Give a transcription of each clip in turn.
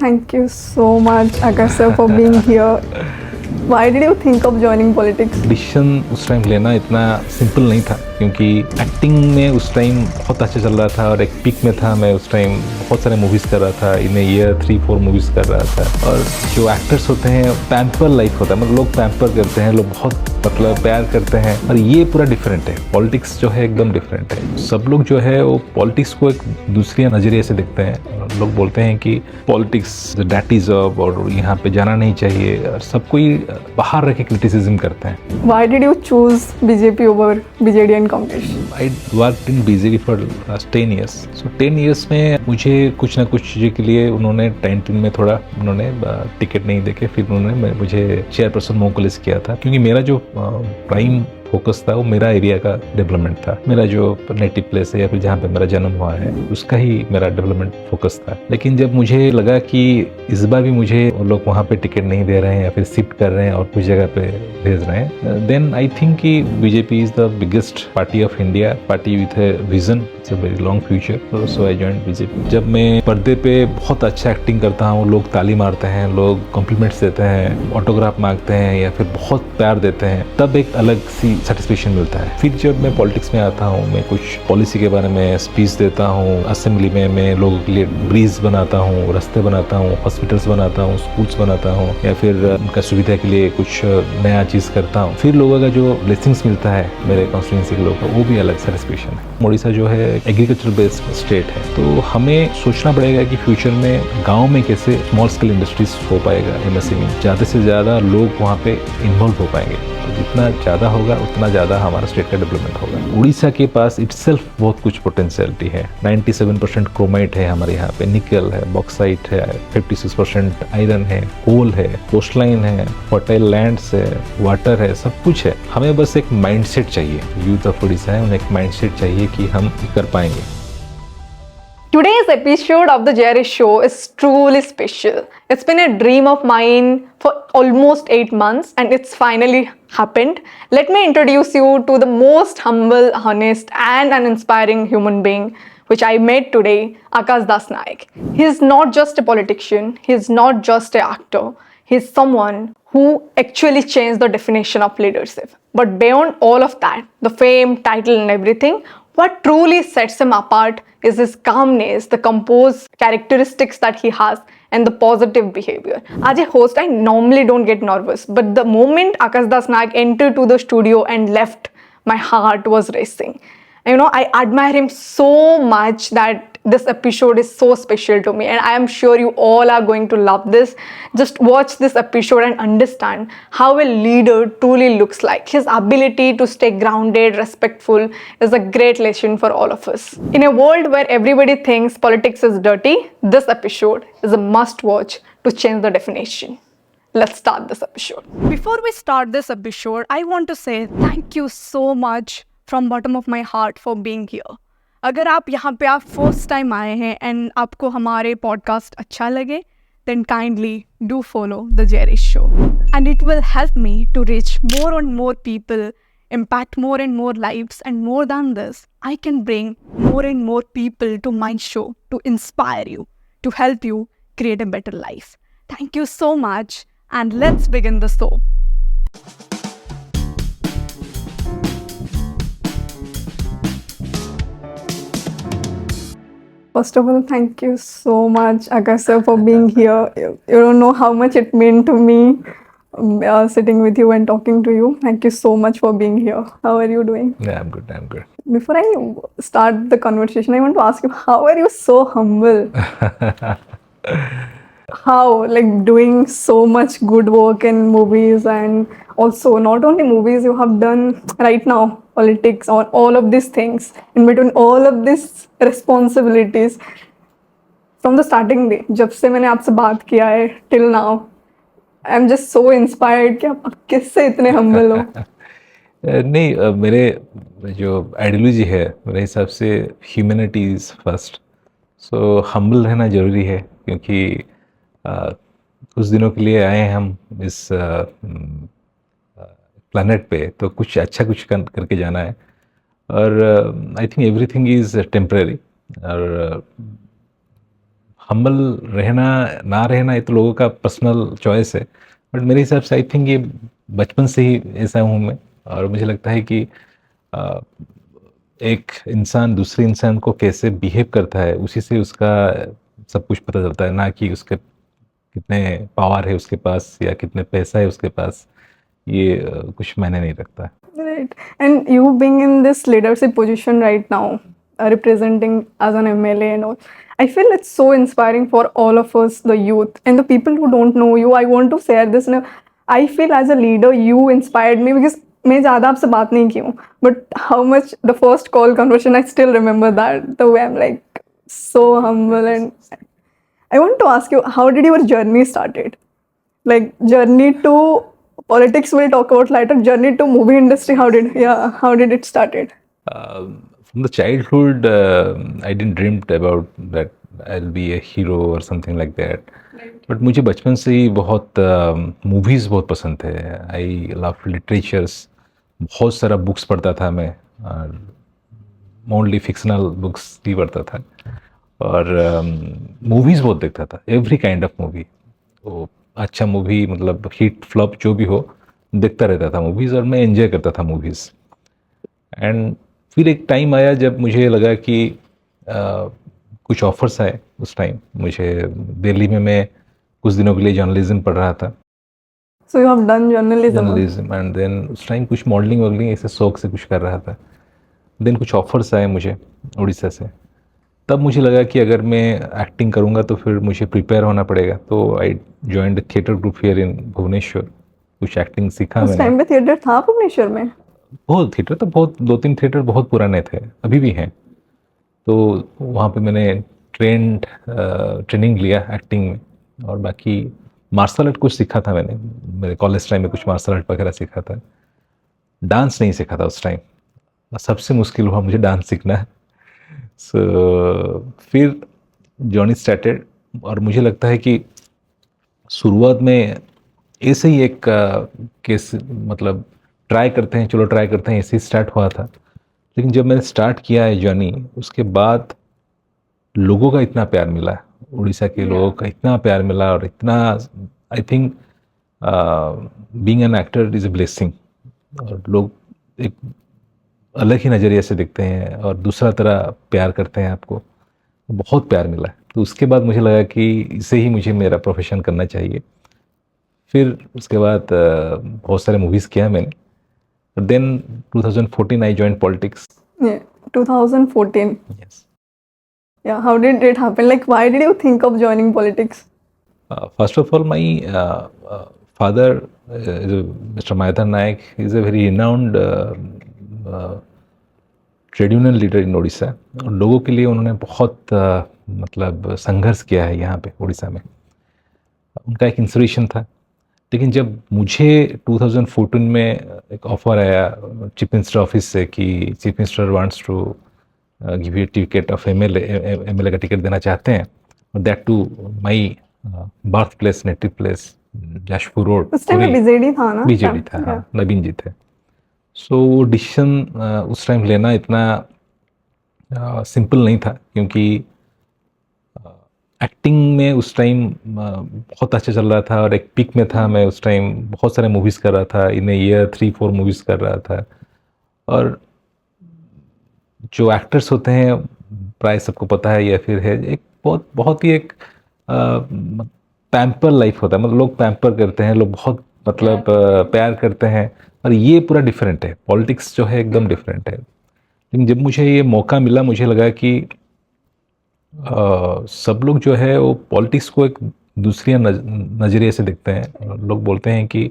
Thank you so much, Akash sir, for being here. Why did you think of joining politics? Decision उस time लेना इतना simple नहीं था, क्योंकि acting में उस टाइम बहुत अच्छा चल रहा था और एक पीक में था। मैं उस टाइम बहुत सारे मूवीज़ कर रहा था, इन ए ईयर 3-4 मूवीज़ कर रहा था। और जो एक्टर्स होते हैं पैम्पर लाइफ होता है, मतलब लोग पैम्पर करते हैं, लोग बहुत मतलब प्यार करते हैं, और ये पूरा डिफरेंट है। पॉलिटिक्स जो है एकदम डिफरेंट है। सब लोग जो है वो पॉलिटिक्स को एक दूसरे नज़रिए से देखते हैं। लोग बोलते हैं कि पॉलिटिक्स डैटी जॉब और यहाँ पे जाना नहीं चाहिए, और सब कोई बाहर रह के क्रिटिसिज्म करते हैं। Why did you choose BJP over BJD and Congress? I worked in BJD for last 10 years. So 10 years में मुझे कुछ ना कुछ चीज़ों के लिए उन्होंने 19 में थोड़ा उन्होंने टिकट नहीं देके फिर उन्होंने मुझे चेयरपर्सन मोकलिस किया था, क्योंकि मेरा जो प्राइम फोकस था वो मेरा एरिया का डेवलपमेंट था। मेरा जो नेटिव प्लेस है या फिर जहाँ पे मेरा जन्म हुआ है उसका ही मेरा डेवलपमेंट फोकस था। लेकिन जब मुझे लगा कि इस बार भी मुझे वो लोग वहाँ पे टिकट नहीं दे रहे हैं या फिर शिफ्ट कर रहे हैं और कुछ जगह पे भेज रहे हैं, देन आई थिंक कि BJP is the biggest party of India, party with a vision, it's a very long future. So I joined BJP. जब मैं पर्दे पे बहुत अच्छा एक्टिंग करता हूँ, लोग ताली मारते हैं, लोग कॉम्प्लीमेंट्स देते हैं, ऑटोग्राफ मांगते हैं या फिर बहुत प्यार देते हैं, तब एक अलग सी सेटिस्फेक्शन मिलता है। फिर जब मैं पॉलिटिक्स में आता हूँ, मैं कुछ पॉलिसी के बारे में स्पीच देता हूँ, असेंबली में मैं लोगों के लिए ब्रिज बनाता हूँ, रास्ते बनाता हूँ, हॉस्पिटल्स बनाता हूँ, स्कूल्स बनाता हूँ, या फिर उनका सुविधा के लिए कुछ नया चीज़ करता हूँ, फिर लोगों का जो ब्लेसिंग्स मिलता है मेरे कॉन्स्टिट्यूंसी के लोगों को, वो भी अलग सेटिस्फेक्शन है। उड़ीसा जो है एग्रीकल्चर बेस्ड स्टेट है, तो हमें सोचना पड़ेगा कि फ्यूचर में गाँव में कैसे स्मॉल स्केल इंडस्ट्रीज हो पाएगा, एमएसएमई ज़्यादा से ज़्यादा लोग वहाँ पे इन्वॉल्व हो पाएंगे। जितना ज़्यादा होगा उतना ज़्यादा हमारा स्टेट का डेवलपमेंट होगा। उड़ीसा के पास इटसेल्फ बहुत कुछ पोटेंशियलिटी है। 97% क्रोमाइट है हमारे यहाँ पे, निकल है, बॉक्साइट है, 56% आयरन है, कोल है, कोस्टलाइन है, फर्टाइल लैंड्स है, वाटर है, सब कुछ है। हमें बस एक माइंडसेट चाहिए। यूथ ऑफ उड़ीसा है, उन्हें एक माइंडसेट चाहिए कि हम कर पाएंगे। Today's episode of the Jerry Show is truly special. It's been a dream of mine for almost 8 months and it's finally happened. Let me introduce you to the most humble, honest and an inspiring human being which I met today, Akash Das Naik. He's not just a politician, he's not just an actor, he's someone who actually changed the definition of leadership. But beyond all of that, the fame, title and everything, what truly sets him apart is his calmness, the composed characteristics that he has, and the positive behavior. As a host, I normally don't get nervous, but the moment Akash Das Naik entered to the studio and left, my heart was racing. You know, I admire him so much that this episode is so special to me, and I am sure you all are going to love this. Just watch this episode and understand how a leader truly looks like. His ability to stay grounded, respectful is a great lesson for all of us. In a world where everybody thinks politics is dirty, this episode is a must watch to change the definition. Let's start this episode. Before we start this episode, I want to say thank you so much from bottom of my heart for being here. अगर आप यहाँ पे आप first time आए हैं and आपको हमारे podcast अच्छा लगे, then kindly do follow The Jerry Show. And it will help me to reach more and more people, impact more and more lives, and more than this, I can bring more and more people to my show to inspire you, to help you create a better life. Thank you so much, and let's begin the show. First of all, thank you so much, Akash sir, for being here. You don't know how much it meant to me sitting with you and talking to you. Thank you so much for being here. How are you doing? Yeah, I'm good. I'm good. Before I start the conversation, I want to ask you, how are you so humble? How, like, doing so much good work in movies, and also not only movies, you have done right now politics or all of these things, in between all of these responsibilities from the starting day, जब से मैंने आपसे बात किया है till now, I'm just so inspired कि आप किससे इतने humble हो. नहीं, मेरे जो आइडियोलॉजी है मेरे हिसाब से humanity is first. So humble रहना ज़रूरी है, क्योंकि कुछ दिनों के लिए आए हैं हम इस प्लानट पे, तो कुछ अच्छा कुछ करके जाना है। और I think everything is temporary, और हम्बल रहना ना रहना ये तो लोगों का पर्सनल चॉइस है, बट मेरे हिसाब से आई थिंक ये बचपन से ही ऐसा हूँ मैं। और मुझे लगता है कि अ, एक इंसान दूसरे इंसान को कैसे बिहेव करता है उसी से उसका सब कुछ पता चलता है, ना कि उसके कितने पावर है उसके पास या कितने पैसा है उसके पास। ये कुछ मायने नहीं रखता है। Right. And you being in this leadership position right now, representing as an MLA and all, I feel it's so inspiring for all of us, the youth, and the people who don't know you. I want to share this. Now, I feel as a leader, you inspired me because मैं ज़्यादा आपसे बात नहीं की हूँ, but how much the first call conversation, I still remember that, the way I'm like so humble. And I want to ask you, how did your journey started? Like journey to politics we'll talk about later, journey to movie industry, how did it started? From the childhood, I didn't dreamed about that I'll be a hero or something like that. But मुझे बचपन से ही बहुत movies बहुत पसंद थे। I love literatures, बहुत सारा books पढ़ता था मैं, और मोस्टली फिक्शनल बुक्स ही पढ़ता था। और मूवीज़ बहुत देखता था, एवरी काइंड ऑफ मूवी। तो अच्छा मूवी मतलब हिट फ्लॉप जो भी हो देखता रहता था मूवीज़, और मैं एंजॉय करता था मूवीज़। एंड फिर एक टाइम आया जब मुझे लगा कि कुछ ऑफर्स आए। उस टाइम मुझे दिल्ली में मैं कुछ दिनों के लिए जर्नलिज्म पढ़ रहा था। So you have done journalism. Journalism and then उस टाइम कुछ मॉडलिंग वॉडलिंग ऐसे शौक से कुछ कर रहा था। देन कुछ ऑफर्स आए मुझे उड़ीसा से। तब मुझे लगा कि अगर मैं एक्टिंग करूँगा तो फिर मुझे प्रिपेयर होना पड़ेगा। तो I joined theatre group here in Bhubaneswar. कुछ एक्टिंग सीखा उस मैंने। टाइम पे थिएटर था भुवनेश्वर में? बहुत थिएटर तो बहुत 2-3 थिएटर बहुत पुराने थे, अभी भी हैं। तो वहाँ पे मैंने ट्रेनिंग लिया एक्टिंग में। और बाकी मार्शल आर्ट कुछ सीखा था मैंने, मेरे कॉलेज टाइम में कुछ मार्शल आर्ट वगैरह सीखा था। डांस नहीं सीखा था उस टाइम, सबसे मुश्किल हुआ मुझे डांस सीखना। सो फिर जर्नी स्टार्टेड। और मुझे लगता है कि शुरुआत में ऐसे ही एक केस मतलब ट्राई करते हैं, चलो ट्राई करते हैं, ऐसे ही स्टार्ट हुआ था। लेकिन जब मैंने स्टार्ट किया है जर्नी, उसके बाद लोगों का इतना प्यार मिला, उड़ीसा के लोगों का इतना प्यार मिला, और इतना I think being an actor is a blessing. और लोग एक अलग ही नज़रिए से देखते हैं और दूसरा तरह प्यार करते हैं आपको। बहुत प्यार मिला। तो उसके बाद मुझे लगा कि इसे ही मुझे मेरा प्रोफेशन करना चाहिए। फिर उसके बाद बहुत सारे मूवीज़ किया मैंने। Then 2014 I joined politics. Yeah, 2014. Yes. Yeah, how did it happen? Like, why did you think of joining politics? First of all, my father, Mr. Mayadhar Naik, is a very renowned trade union leader in Orissa. और लोगों के लिए उन्होंने बहुत मतलब संघर्ष किया है यहाँ पे उड़ीसा में। उनका एक इंस्पिरेशन था। लेकिन जब मुझे 2014 में एक ऑफर आया चीफ मिनिस्टर ऑफिस से कि chief minister wants to give you ticket of MLA का टिकट देना चाहते हैं, और that too my birth place, native place, Jashpur road. उस टाइम में बीजेडी था ना? बीजेडी था, हाँ, नवीन जी थे। सो वो डिसीजन उस टाइम लेना इतना सिंपल नहीं था, क्योंकि एक्टिंग में उस टाइम बहुत अच्छा चल रहा था और एक पीक में था मैं उस टाइम। बहुत सारे मूवीज़ कर रहा था, इन ईयर 3-4 मूवीज़ कर रहा था। और जो एक्टर्स होते हैं प्राय सबको पता है, या फिर है एक बहुत ही एक पैम्पर लाइफ होता है। मतलब लोग पैम्पर करते हैं, लोग बहुत मतलब प्यार करते हैं। और ये पूरा डिफरेंट है, पॉलिटिक्स जो है एकदम डिफरेंट है। लेकिन जब मुझे ये मौका मिला, मुझे लगा कि सब लोग जो है वो पॉलिटिक्स को एक दूसरे नज़रिए से देखते हैं। लोग बोलते हैं कि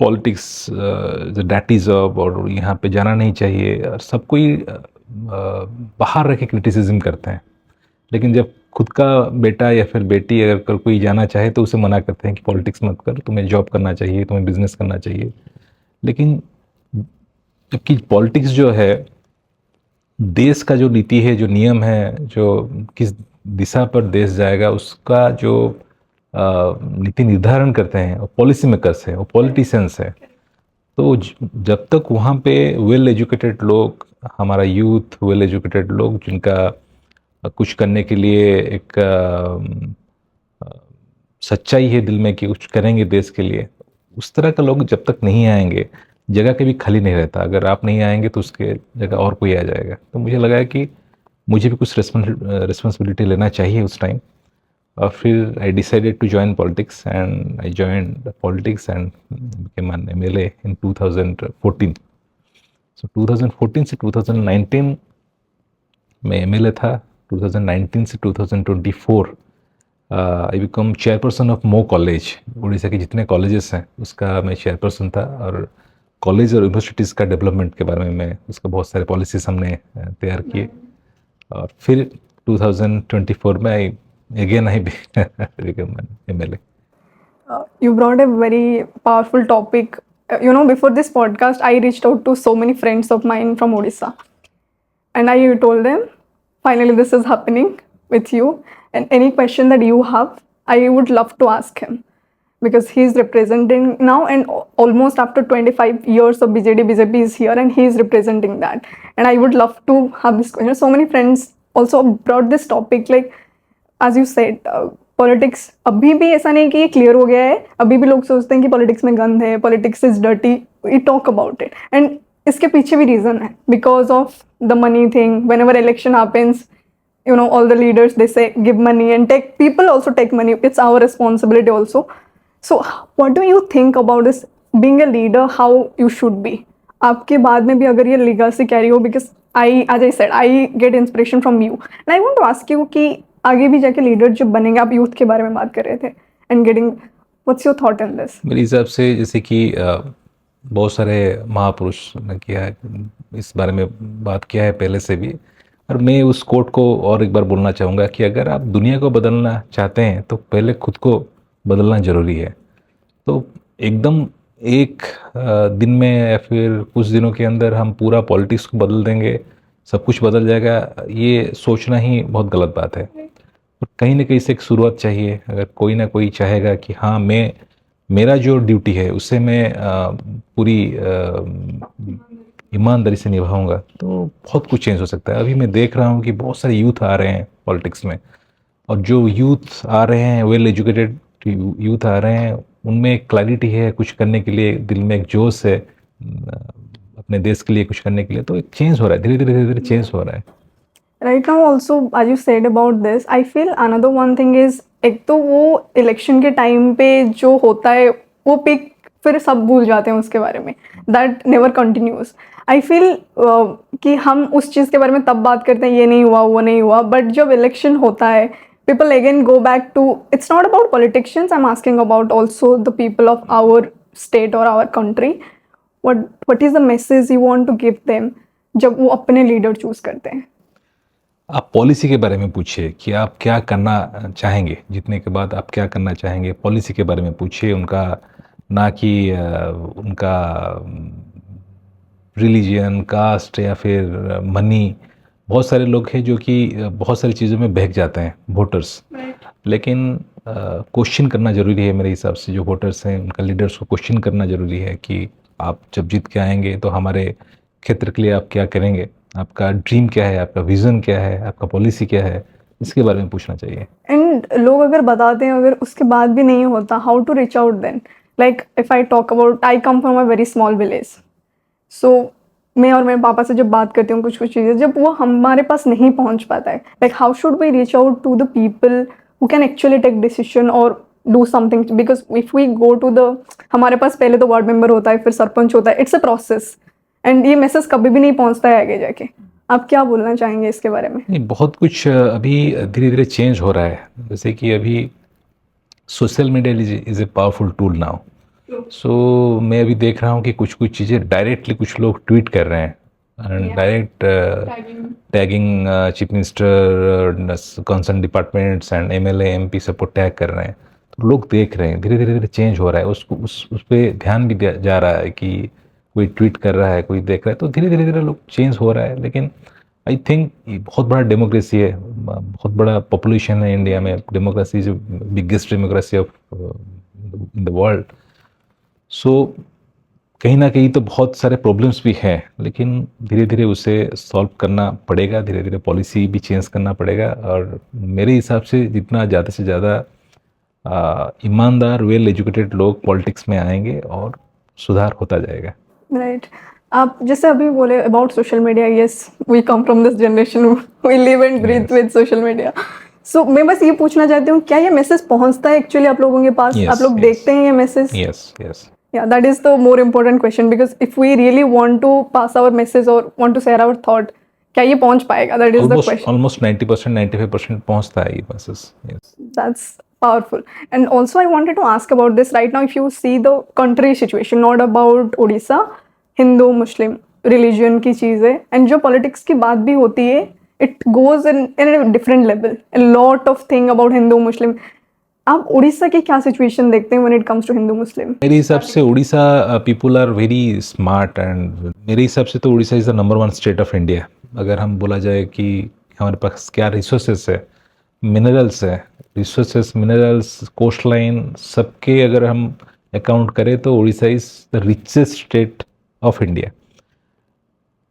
पॉलिटिक्स डैटी जॉब, और यहाँ पे जाना नहीं चाहिए, और सब कोई बाहर रह के क्रिटिसिज्म करते हैं। लेकिन जब खुद का बेटा या फिर बेटी अगर कोई जाना चाहे तो उसे मना करते हैं कि पॉलिटिक्स मत कर, तुम्हें जॉब करना चाहिए, तुम्हें बिजनेस करना चाहिए। लेकिन जबकि पॉलिटिक्स जो है देश का जो नीति है, जो नियम है, जो किस दिशा पर देश जाएगा, उसका जो नीति निर्धारण करते हैं वो पॉलिसी मेकर्स है, वो पॉलिटिशियंस है। तो जब तक वहाँ पे वेल एजुकेटेड लोग, हमारा यूथ वेल एजुकेटेड लोग जिनका कुछ करने के लिए एक सच्चाई है दिल में कि कुछ करेंगे देश के लिए, उस तरह का लोग जब तक नहीं आएंगे, जगह कभी खाली नहीं रहता। अगर आप नहीं आएंगे तो उसके जगह और कोई आ जाएगा। तो मुझे लगा कि मुझे भी कुछ रिस्पॉन्सिबिलिटी लेना चाहिए उस टाइम। और फिर I decided to join politics and I joined politics and became an MLA in 2014। So 2014 से 2019 में एमएलए था। 2019 से 2024 I become chairperson of Mo college. Orissa के जितने कॉलेजेस हैं उसका मैं चेयरपर्सन था, और कॉलेज और यूनिवर्सिटीज़ का डेवलपमेंट के बारे में मैं उसका बहुत सारे पॉलिसीज हमने तैयार किए। और फिर 2024 में I again I become MLA. You brought a very powerful topic. Before this podcast, I reached out to so many friends of mine from Odisha. And I told them, finally, this is happening with you. And any question that you have, I would love to ask him. Because he is representing now, and almost after 25 years of BJP is here, and he is representing that. And I would love to have this question. So many friends also brought this topic, like, as you said, politics अभी भी ऐसा नहीं कि ये clear हो गया है। अभी भी लोग सोचते हैं कि पॉलिटिक्स में गंद है, politics is dirty, we talk about it. And इसके पीछे भी रीजन है, because of the money thing. Whenever election happens, all the leaders, they say give money, and people also take money. It's our responsibility also. So what do you think about this, being a leader, how you should be? आपके बाद में भी अगर ये legacy carry हो, because as I said, I get inspiration from you, and I want to ask you कि आगे भी जाके लीडर जब बनेंगे, आप यूथ के बारे में बात कर रहे थे, and getting, what's your thought in this? मेरे हिसाब से जैसे कि बहुत सारे महापुरुष ने किया है, इस बारे में बात किया है पहले से भी, और मैं उस कोट को और एक बार बोलना चाहूँगा कि अगर आप दुनिया को बदलना चाहते हैं तो पहले खुद को बदलना ज़रूरी है। तो एकदम एक दिन में या फिर कुछ दिनों के अंदर हम पूरा पॉलिटिक्स को बदल देंगे, सब कुछ बदल जाएगा, ये सोचना ही बहुत गलत बात है। और कहीं ना कहीं से एक शुरुआत चाहिए। अगर कोई ना कोई चाहेगा कि हाँ, मेरा जो ड्यूटी है उससे मैं पूरी ईमानदारी से निभाऊंगा, तो बहुत कुछ चेंज हो सकता है। अभी मैं देख रहा हूँ कि बहुत सारे यूथ आ रहे हैं पॉलिटिक्स में, और जो यूथ आ रहे हैं, वेल एजुकेटेड यूथ आ रहे हैं, उनमें एक क्लैरिटी है कुछ करने के लिए, दिल में एक जोश है अपने देश के लिए कुछ करने के लिए। तो एक चेंज हो रहा है, धीरे धीरे चेंज हो रहा है। Right now also, as you said about this, I feel another one thing is, एक तो वो इलेक्शन के टाइम पे जो होता है वो पिक फिर सब भूल जाते हैं उसके बारे में, that never continues. I feel कि हम उस चीज़ के बारे में तब बात करते हैं, ये नहीं हुआ, वो नहीं हुआ, बट जब इलेक्शन होता है, people again go back to, it's not about politicians, I'm asking about also the people of our state or our country. What is the message you want to give them जब वो अपने leader choose करते हैं? आप policy के बारे में पूछिए कि आप क्या करना चाहेंगे, जीतने के बाद आप क्या करना चाहेंगे, पॉलिसी के बारे में पूछिए उनका, ना कि उनका रिलीजन, कास्ट या फिर मनी। बहुत सारे लोग हैं जो कि बहुत सारी चीज़ों में बहक जाते हैं, वोटर्स। लेकिन क्वेश्चन करना ज़रूरी है मेरे हिसाब से। जो वोटर्स हैं उनका लीडर्स को क्वेश्चन करना ज़रूरी है कि आप जब जीत के आएंगे तो हमारे क्षेत्र के लिए आप क्या करेंगे, आपका ड्रीम क्या है, आपका विज़न क्या है, आपका पॉलिसी क्या है, इसके बारे में पूछना चाहिए। एंड लोग अगर बताते हैं, अगर उसके बाद भी नहीं होता, how to reach out then? Like if I talk about, I come from a very small village, so मैं और मेरे पापा से जब बात करती हूँ कुछ चीज़ें, जब वो हमारे पास नहीं पहुँच पाता है, like how should we reach out to the people who can actually take decision और do something? Because if we go to the, हमारे पास पहले तो वार्ड मेंबर होता है, फिर सरपंच होता है, इट्स अ प्रोसेस, एंड ये मैसेज कभी भी नहीं पहुंचता है आगे जाके। आप क्या बोलना चाहेंगे इसके बारे में? नहीं, बहुत कुछ अभी धीरे धीरे चेंज हो रहा है। जैसे कि अभी social media is a powerful tool now. So मैं अभी देख रहा हूँ कि कुछ चीज़ें डायरेक्टली कुछ लोग ट्वीट कर रहे हैं, direct tagging chief minister, concern departments and MLA MP सबको टैग कर रहे हैं। तो लोग देख रहे हैं, धीरे धीरे चेंज हो रहा है। उसको उस पर ध्यान भी दिया जा रहा है कि कोई ट्वीट कर रहा है, कोई देख रहा है, तो धीरे धीरे लोग चेंज हो रहा है। लेकिन आई थिंक ये बहुत बड़ा डेमोक्रेसी है, बहुत बड़ा पॉपुलेशन है इंडिया में। Democracy is biggest democracy of in the world. So कहीं ना कहीं तो बहुत सारे प्रॉब्लम्स भी हैं, लेकिन धीरे धीरे उसे सॉल्व करना पड़ेगा, धीरे धीरे पॉलिसी भी चेंज करना पड़ेगा। और मेरे हिसाब से जितना ज़्यादा से ज़्यादा ईमानदार वेल एजुकेटेड लोग पॉलिटिक्स में आएंगे और सुधार होता जाएगा। राइट। आप जैसे अभी बोले about social media, yes we come from this generation, we live and breathe with social media. So मैं बस ये पूछना चाहती हूँ, क्या ये मैसेज पहुँचता है एक्चुअली आप लोगों के पास? Yes, आप लोग yes. देखते हैं ये message? Yes yes Yeah, that is the more important question, because if we really want to pass our message or want to share our thought, क्या ये पहुंच पाएगा? That is the question. Almost 90% 95% पहुंचता है ये message. Yes That's powerful. And also I wanted to ask about this right now. If you see the country situation, not about Odisha, Hindu Muslim religion की चीज़ है, and जो politics की बात भी होती है, it goes in a different level. A lot of thing about Hindu Muslim. आप उड़ीसा की क्या सिचुएशन देखते हैं when it comes to Hindu Muslim? मेरे हिसाब से Orissa people are very smart, and मेरे हिसाब से तो Orissa is the number 1 state of India. अगर हम बोला जाए कि हमारे पास क्या रिसोर्सेस है, मिनरल्स है, रिसोर्सेस मिनरल्स कोस्ट लाइन सबके अगर हम अकाउंट करें तो Orissa is the richest state of India.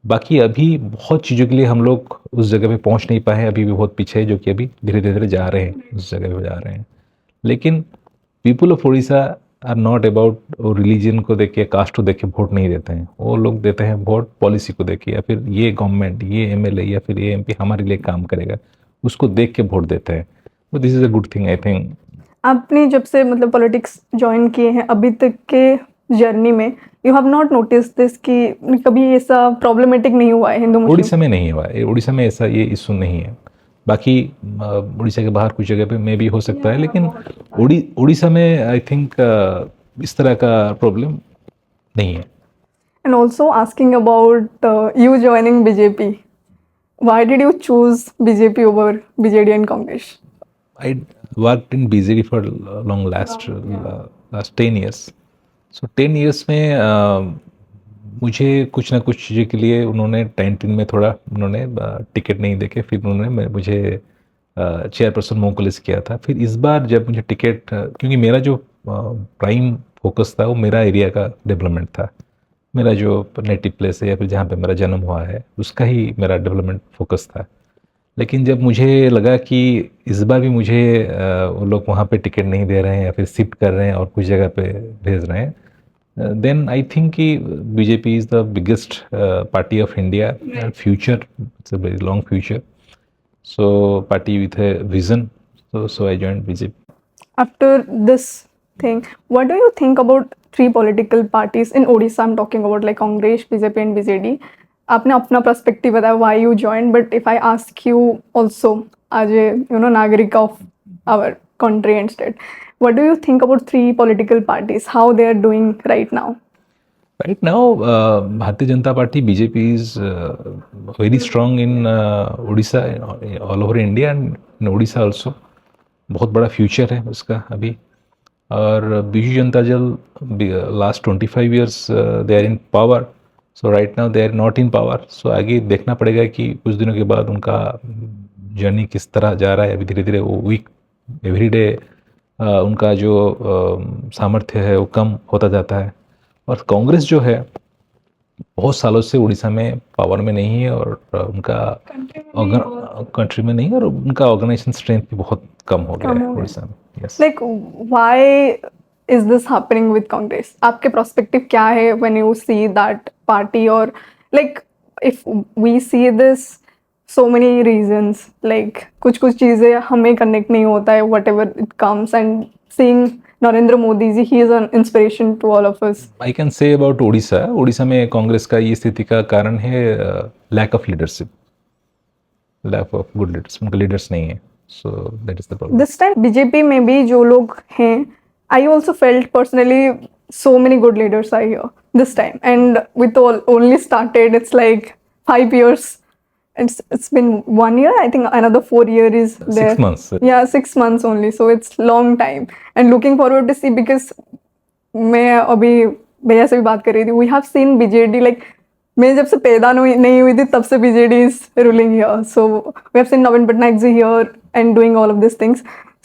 बाकी अभी बहुत चीज़ों के लिए हम लोग उस जगह पे पहुंच नहीं पाए हैं, अभी भी बहुत पीछे है, जो कि अभी धीरे धीरे जा रहे हैं, उस जगह पे जा रहे हैं। लेकिन people of Orissa are not about religion को देख के, कास्ट को देख के वोट नहीं देते हैं। वो लोग देते हैं वोट पॉलिसी को देख के, या फिर ये गवर्नमेंट, ये एमएलए या फिर ये एमपी हमारे लिए काम करेगा, उसको देख के वोट देते हैं। तो this is a good thing I think. आपने जब से मतलब पॉलिटिक्स ज्वाइन किए हैं अभी तक के जर्नी में, you have not notice this कि कभी ऐसा प्रॉब्लमेटिक नहीं हुआ है हिंदू मुस्लिम? उड़ीसा में नहीं हुआ है, उड़ीसा में ऐसा ये इशू नहीं है। बाकी उड़ीसा के बाहर कुछ जगह पे मे भी हो सकता है, लेकिन उड़ीसा में आई थिंक इस तरह का प्रॉब्लम नहीं है। And also asking about you joining BJP, why did you choose BJP over BJD and Congress? I worked in BJD for last 10 years. So 10 years में मुझे कुछ ना कुछ चीज़ें के लिए उन्होंने 19 में थोड़ा उन्होंने टिकट नहीं देके फिर उन्होंने मुझे चेयरपर्सन मोंकुलिस किया था। फिर इस बार जब मुझे टिकट, क्योंकि मेरा जो प्राइम फोकस था वो मेरा एरिया का डेवलपमेंट था, मेरा जो नेटिव प्लेस है या फिर जहाँ पे मेरा जन्म हुआ है उसका ही मेरा डेवलपमेंट फोकस था। लेकिन जब मुझे लगा कि इस बार भी मुझे वो लोग वहाँ पे टिकट नहीं दे रहे हैं या फिर शिफ्ट कर रहे हैं और कुछ जगह पे भेज रहे हैं, देन आई थिंक कि BJP is the biggest party of India and future, it's a very long future, so party with a vision, so I joined BJP. After this thing, what do you think about 3 political parties in Odisha? I'm talking about like Congress, BJP and BJD. आपने अपना perspective बताया why you joined, but if I ask you also as a नागरिक of our country and state, what do you think about 3 political parties, how they are doing right now? Right now, Bharatiya Janata Party, BJP is very strong in Odisha, all over India and in Odisha also. बहुत बड़ा future है उसका अभी। और Biju Janata Dal last 25 years they are in power, so right now they are not in power. So आगे देखना पड़ेगा कि कुछ दिनों के बाद उनका जर्नी किस तरह जा रहा है। अभी धीरे धीरे वो वीक, एवरी डे उनका जो सामर्थ्य है वो कम होता जाता है। और कांग्रेस जो है बहुत सालों से उड़ीसा में पावर में नहीं है और उनका कंट्री में नहीं है और उनका ऑर्गेनाइजेशन स्ट्रेंथ भी बहुत कम हो गया है उड़ीसा में। Yes. Like why is this happening with Congress? आपके पर्सपेक्टिव क्या है when you see that party, or like if we see this, so many reasons, like कुछ चीज़ें हमें कनेक्ट नहीं होता है whatever it comes, and seeing Narendra Modi ji, he is an inspiration to all of us. I can say about Orissa, Orissa में कांग्रेस का ये स्थिति का कारण है lack of leadership, lack of good leaders, उनके लीडर्स नहीं है। So that is the problem. This time BJP में भी जो लोग हैं, I also felt personally so many good leaders are here this time, and with all only started, it's like 5 years. It's been 1 year, I think another 4 years is there. 6 months. Yeah, 6 months only, so it's long time, and looking forward to see, because मैं अभी भैया से भी बात कर रही थी, we have seen BJD like मैं जब से पैदा नहीं हुई थी तब से BJD is ruling here, so we have seen Navin Patnaik ji here and doing all of these things.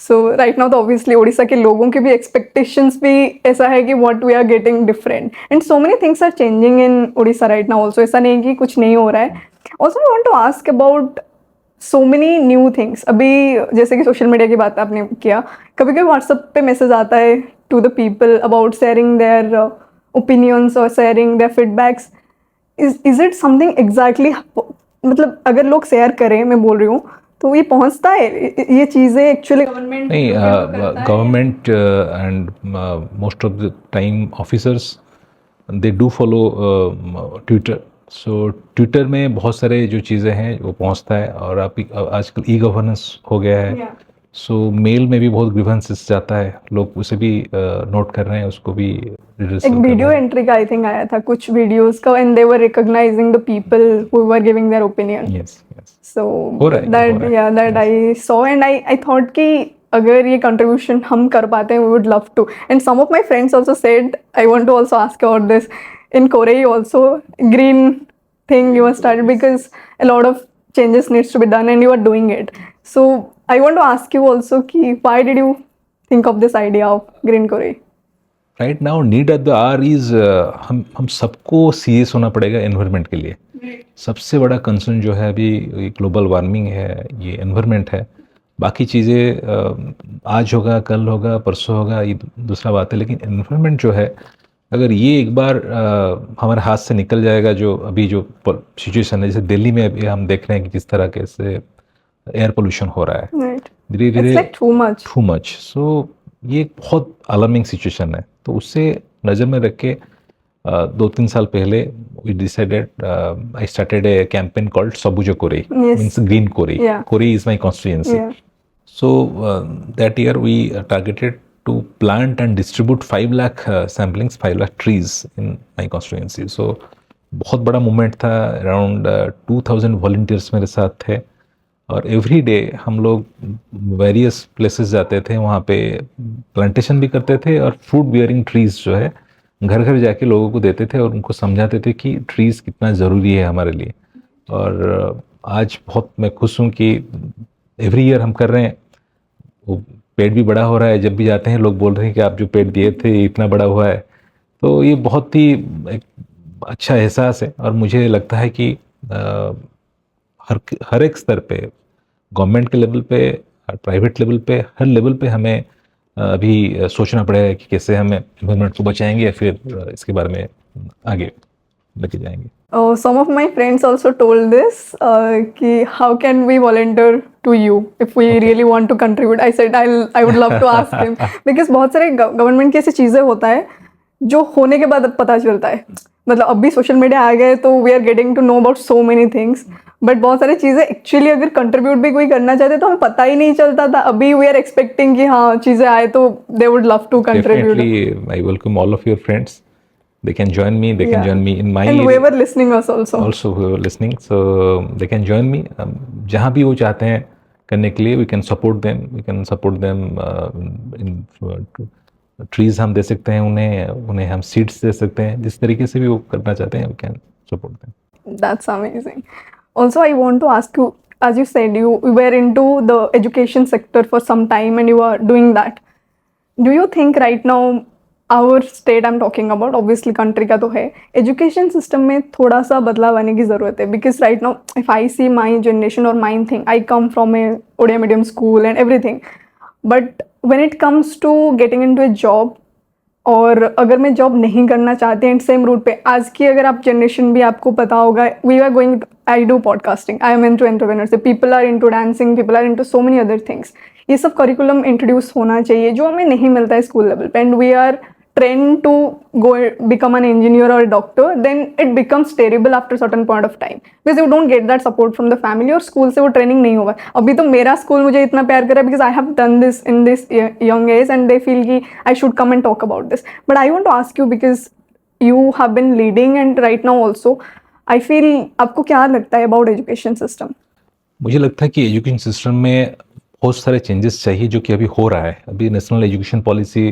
So right now तो ऑब्वियसली उड़ीसा के लोगों के भी एक्सपेक्टेशंस भी ऐसा है कि what we are getting different and so many things are changing in Orissa right now also. ऐसा नहीं कि कुछ नहीं हो रहा है. Also I want to ask about so many new things. अभी जैसे कि सोशल मीडिया की बात आपने किया, कभी कभी व्हाट्सएप पे मैसेज आता है to the people about sharing their opinions और sharing their feedbacks. Is it something exactly, मतलब अगर लोग शेयर करें, मैं बोल रही हूँ, तो ये पहुंचता है ये चीज़ें एक्चुअली गवर्नमेंट नहीं, government and most of the time officers they do follow Twitter. So Twitter में बहुत सारे जो चीज़ें हैं वो पहुंचता है. और आप आजकल ई गवर्नेंस हो गया है. सो मेल में भी बहुत ग्रीवेंसेस जाता है, लोग उसे भी नोट कर रहे हैं, उसको भी एक वीडियो एंट्री का आई थिंक आया था कुछ वीडियोस का, and they were recognising the people who were giving their opinion. Yes. So हो रहा है. That I saw and I thought कि अगर ये कंट्रीब्यूशन हम कर पाते हैं, we would love to. And some of my friends also said I want to also ask about this. In Korea also, green thing you have started because a lot of changes needs to be done and you are doing it. So I want to ask you also ki why did you think of this idea of Green Korea? Right now need at the hour is हम सबको serious होना पड़ेगा environment के लिए. सबसे बड़ा concern जो है अभी ग्लोबल वार्मिंग है, ये एनवायरनमेंट है. बाकी चीज़ें आज होगा, कल होगा, परसों होगा, ये दूसरा बात है. लेकिन एनवायरनमेंट जो है, अगर ये एक बार हमारे हाथ से निकल जाएगा, जो अभी जो सिचुएशन है, जैसे दिल्ली में अभी हम देख रहे हैं कि किस तरह के से एयर पोल्यूशन हो रहा है धीरे धीरे, टू मच. सो ये एक बहुत अलार्मिंग सिचुएशन है. तो उससे नज़र में रख के 2-3 साल पहले we decided, I started a campaign called Sabuj Koraei, means green Koraei. Koraei is my constituency. So that year we targeted to plant and distribute 5 lakh samplings, 5 lakh trees in my constituency. So बहुत बड़ा मूवमेंट था. अराउंड 2000 वॉल्टियर्स मेरे साथ थे. और every day हम लोग various places जाते थे, वहाँ पे प्लांटेशन भी करते थे और फ्रूट बियरिंग ट्रीज़ जो है घर घर जाके लोगों को देते थे और उनको समझाते थे कि ट्रीज़ कितना ज़रूरी है हमारे लिए. और आज बहुत मैं खुश हूँ कि एवरी ईयर हम कर रहे हैं. वो पेड़ भी बड़ा हो रहा है. जब भी जाते हैं लोग बोल रहे हैं कि आप जो पेड़ दिए थे इतना बड़ा हुआ है. तो ये बहुत ही एक अच्छा एहसास है. और मुझे लगता है कि हर एक स्तर पे, गवर्नमेंट के लेवल पे, प्राइवेट लेवल पे, हर लेवल पे हमें अभी सोचना पड़ेगा कि कैसे हमें एनवायरनमेंट को बचाएंगे या फिर इसके बारे में आगे लेके जाएंगे. Some of my friends also told this कि how can we volunteer to you if we really want to contribute. I said I would love to ask him because बहुत सारे गवर्नमेंट की ऐसी चीज़ें होता है जो होने के बाद पता चलता है. मतलब अभी सोशल मीडिया आ गए तो we are getting to know about so many things, but बहुत सारी चीज़ें एक्चुअली अगर कंट्रीब्यूट भी कोई करना चाहते तो हमें पता ही नहीं चलता था. अभी वी आर एक्सपेक्टिंग कि हाँ चीज़ें आए तो they would love to contribute. Definitely, I welcome all of your friends. They can join me. They can join me in my. And whoever listening us also. Also whoever listening, so they can join me. जहाँ भी वो चाहते हैं करने के लिए, we can support them. We can support them in trees हम दे सकते हैं उन्हें हम seeds दे सकते हैं. जिस तरीके से भी वो करना चाहते हैं, we can support them. That's amazing. Also, I want to ask you, as you said, you were into the education sector for some time and you are doing that. Do you think right now our state I'm talking about, obviously country का तो है, education system में थोड़ा सा बदलाव आने की ज़रूरत है? Because right now, if I see my generation or my thing, I come from a Odia medium school and everything. But when it comes to getting into a job, और अगर मैं जॉब नहीं करना चाहती एंड सेम रूट पे, आज की अगर आप जनरेशन भी आपको पता होगा, we are going, I do podcasting, I am into entrepreneurship, people are into dancing, people are into so many other things. ये सब करिकुलम इंट्रोड्यूस होना चाहिए जो हमें नहीं मिलता है स्कूल लेवल पे. And we are trained to go become an engineer or a doctor, then it becomes terrible after certain point of time because you don't get that support from the family और school से वो training नहीं होगा. अभी तो मेरा school मुझे इतना प्यार कर रहा है because I have done this in this young age and they feel कि I should come and talk about this. But I want to ask you because you have been leading and right now also I feel, आपको क्या लगता है about education system? मुझे लगता है कि education system में बहुत सारे चेंजेस चाहिए जो कि अभी हो रहा है. अभी national education policy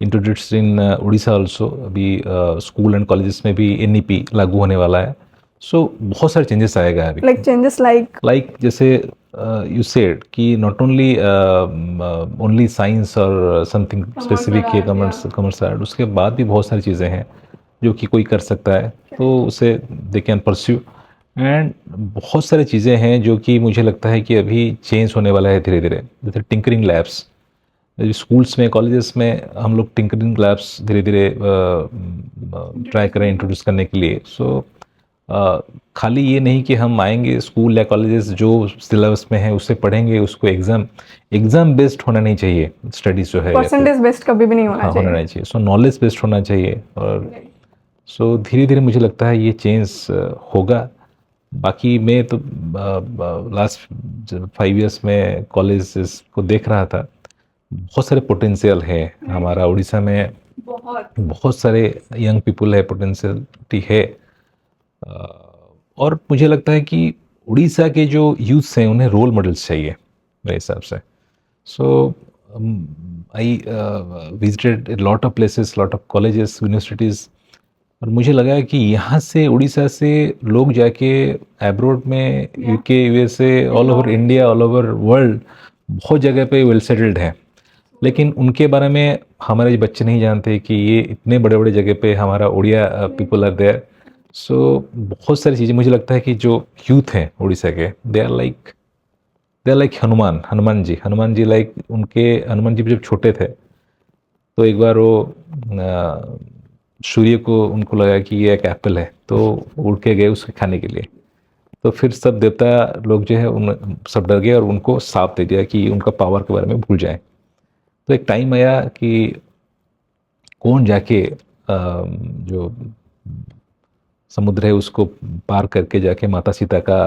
introduced in Orissa also. अभी स्कूल एंड कॉलेजेस में भी NEP लागू होने वाला है. सो बहुत सारे चेंजेस आएगा अभी. Like changes like जैसे you said कि not only science और something specific है commerce art, उसके बाद भी बहुत सारी चीज़ें हैं जो कि कोई कर सकता है, तो उसे they can pursue. एंड बहुत सारी चीज़ें हैं जो कि मुझे लगता है कि अभी चेंज होने वाला है धीरे धीरे, जैसे टिंकरिंग लैब्स स्कूल्स में कॉलेजेस में हम लोग टिंकरिंग लैब्स धीरे धीरे ट्राई करें इंट्रोड्यूस करने के लिए. सो खाली ये नहीं कि हम आएंगे स्कूल या कॉलेजेस जो सिलेबस में है उससे पढ़ेंगे, उसको एग्ज़ाम बेस्ड होना नहीं चाहिए स्टडीज़ जो है, परसेंटेज बेस्ड कभी भी नहीं होना हाँ चाहिए. होना नहीं चाहिए. सो नॉलेज बेस्ड होना चाहिए. और सो धीरे धीरे मुझे लगता है ये चेंज होगा. बाकी मैं तो लास्ट 5 इयर्स में कॉलेजेस को देख रहा था, बहुत सारे पोटेंशियल है हमारा उड़ीसा में, बहुत सारे यंग पीपल है, पोटेंशियलिटी है. और मुझे लगता है कि उड़ीसा के जो यूथ्स हैं उन्हें रोल मॉडल्स चाहिए मेरे हिसाब से. So I visited lot of places, lot of colleges, universities, और मुझे लगा कि यहाँ से उड़ीसा से लोग जाके एब्रोड में UK, USA, all over India, all over world बहुत जगह पे वेल सेटल्ड हैं. लेकिन उनके बारे में हमारे बच्चे नहीं जानते कि ये इतने बड़े बड़े जगह पे हमारा उड़िया पीपल आर देयर. सो बहुत सारी चीज़ें मुझे लगता है कि जो यूथ हैं उड़ीसा के, they are like Hanuman ji like उनके हनुमान जी जब छोटे थे तो एक बार वो सूर्य को उनको लगा कि ये एक एप्पल है, तो उड़ के गए उसके खाने के लिए. तो फिर सब देवता लोग जो है उन सब डर गए और उनको साप दे दिया कि उनका पावर के बारे में भूल जाए. तो एक टाइम आया कि कौन जाके जो समुद्र है उसको पार करके जाके माता सीता का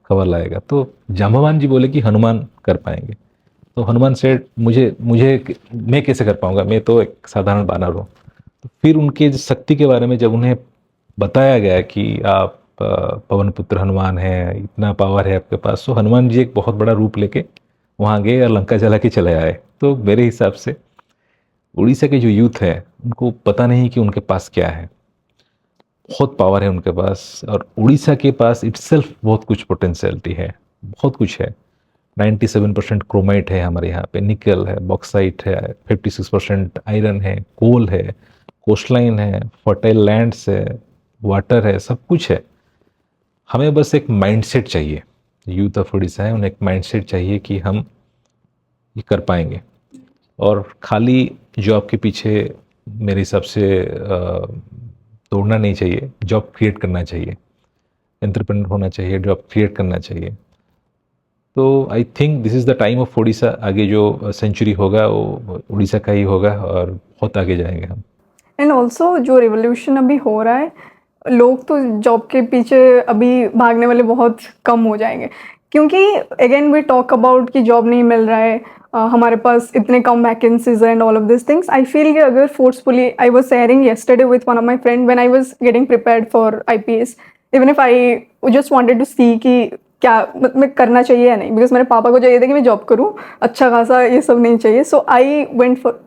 खबर लाएगा. तो जाम्बवान जी बोले कि हनुमान कर पाएंगे. तो हनुमान सेठ मुझे मैं कैसे कर पाऊंगा, मैं तो एक साधारण बानर हूँ. तो फिर उनके शक्ति के बारे में जब उन्हें बताया गया कि आप पवन पुत्र हनुमान हैं, इतना पावर है आपके पास, तो हनुमान जी एक बहुत बड़ा रूप लेके वहाँ गए और लंका जला के चले आए. तो मेरे हिसाब से उड़ीसा के जो यूथ है उनको पता नहीं कि उनके पास क्या है, बहुत पावर है उनके पास. और उड़ीसा के पास इटसेल्फ बहुत कुछ पोटेंशियलिटी है, बहुत कुछ है. 97% क्रोमाइट है हमारे यहाँ पे, निकल है, बॉक्साइट है, 56% आयरन है, कोल है, कोस्टलाइन है, फर्टाइल लैंड्स है, वाटर है, सब कुछ है. हमें बस एक माइंडसेट चाहिए. यूथ ऑफ उड़ीसा है, उन्हें एक माइंडसेट चाहिए कि हम ये कर पाएंगे. और खाली जॉब के पीछे मेरे हिसाब से दौड़ना नहीं चाहिए, जॉब क्रिएट करना चाहिए, एंटरप्रेन्योर होना चाहिए, जॉब क्रिएट करना चाहिए. तो I think this is the time of Orissa. आगे जो सेंचुरी होगा वो उड़ीसा का ही होगा और बहुत आगे जाएंगे हम. एंड ऑल्सो जो रिवोल्यूशन अभी हो रहा है, लोग तो जॉब के पीछे अभी भागने वाले बहुत कम हो जाएंगे, क्योंकि अगेन वी टॉक अबाउट कि जॉब नहीं मिल रहा है, हमारे पास इतने कम vacancies and all of this things. I feel कि अगर forcefully, I was sharing yesterday with one of my friend when I was getting prepared for IPS, even if I just wanted to see कि क्या मैं करना चाहिए या नहीं, because मेरे पापा को चाहिए था कि मैं जॉब करूँ, अच्छा खासा, ये सब नहीं चाहिए. So I went for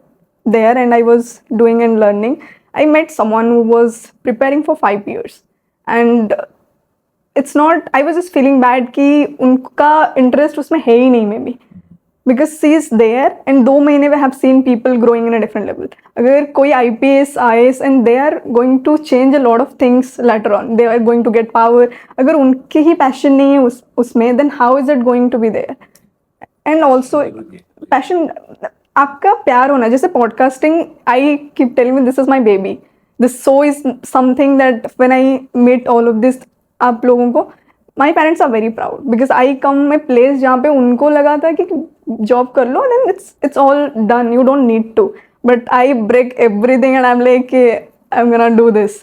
there and I was doing and learning. I met someone who was preparing for 5 years and it's not, I was just feeling bad कि उनका interest उसमें है ही नहीं maybe, because she is there and 2 महीने we have seen people growing in a different level. अगर कोई IPS, IAS and they are going to change a lot of things later on, they are going to get power, अगर उनकी ही passion नहीं है उसमें, then how is it going to be there? And also passion, आपका प्यार होना, जैसे podcasting, I keep telling me this is my baby, this show is something that when I meet all of this, आप लोगों को, my parents are very proud because I come a place जहाँ पे उनको लगा था कि जॉब कर लो then it's all done, you don't need to, but I break everything and I am like I am gonna do this.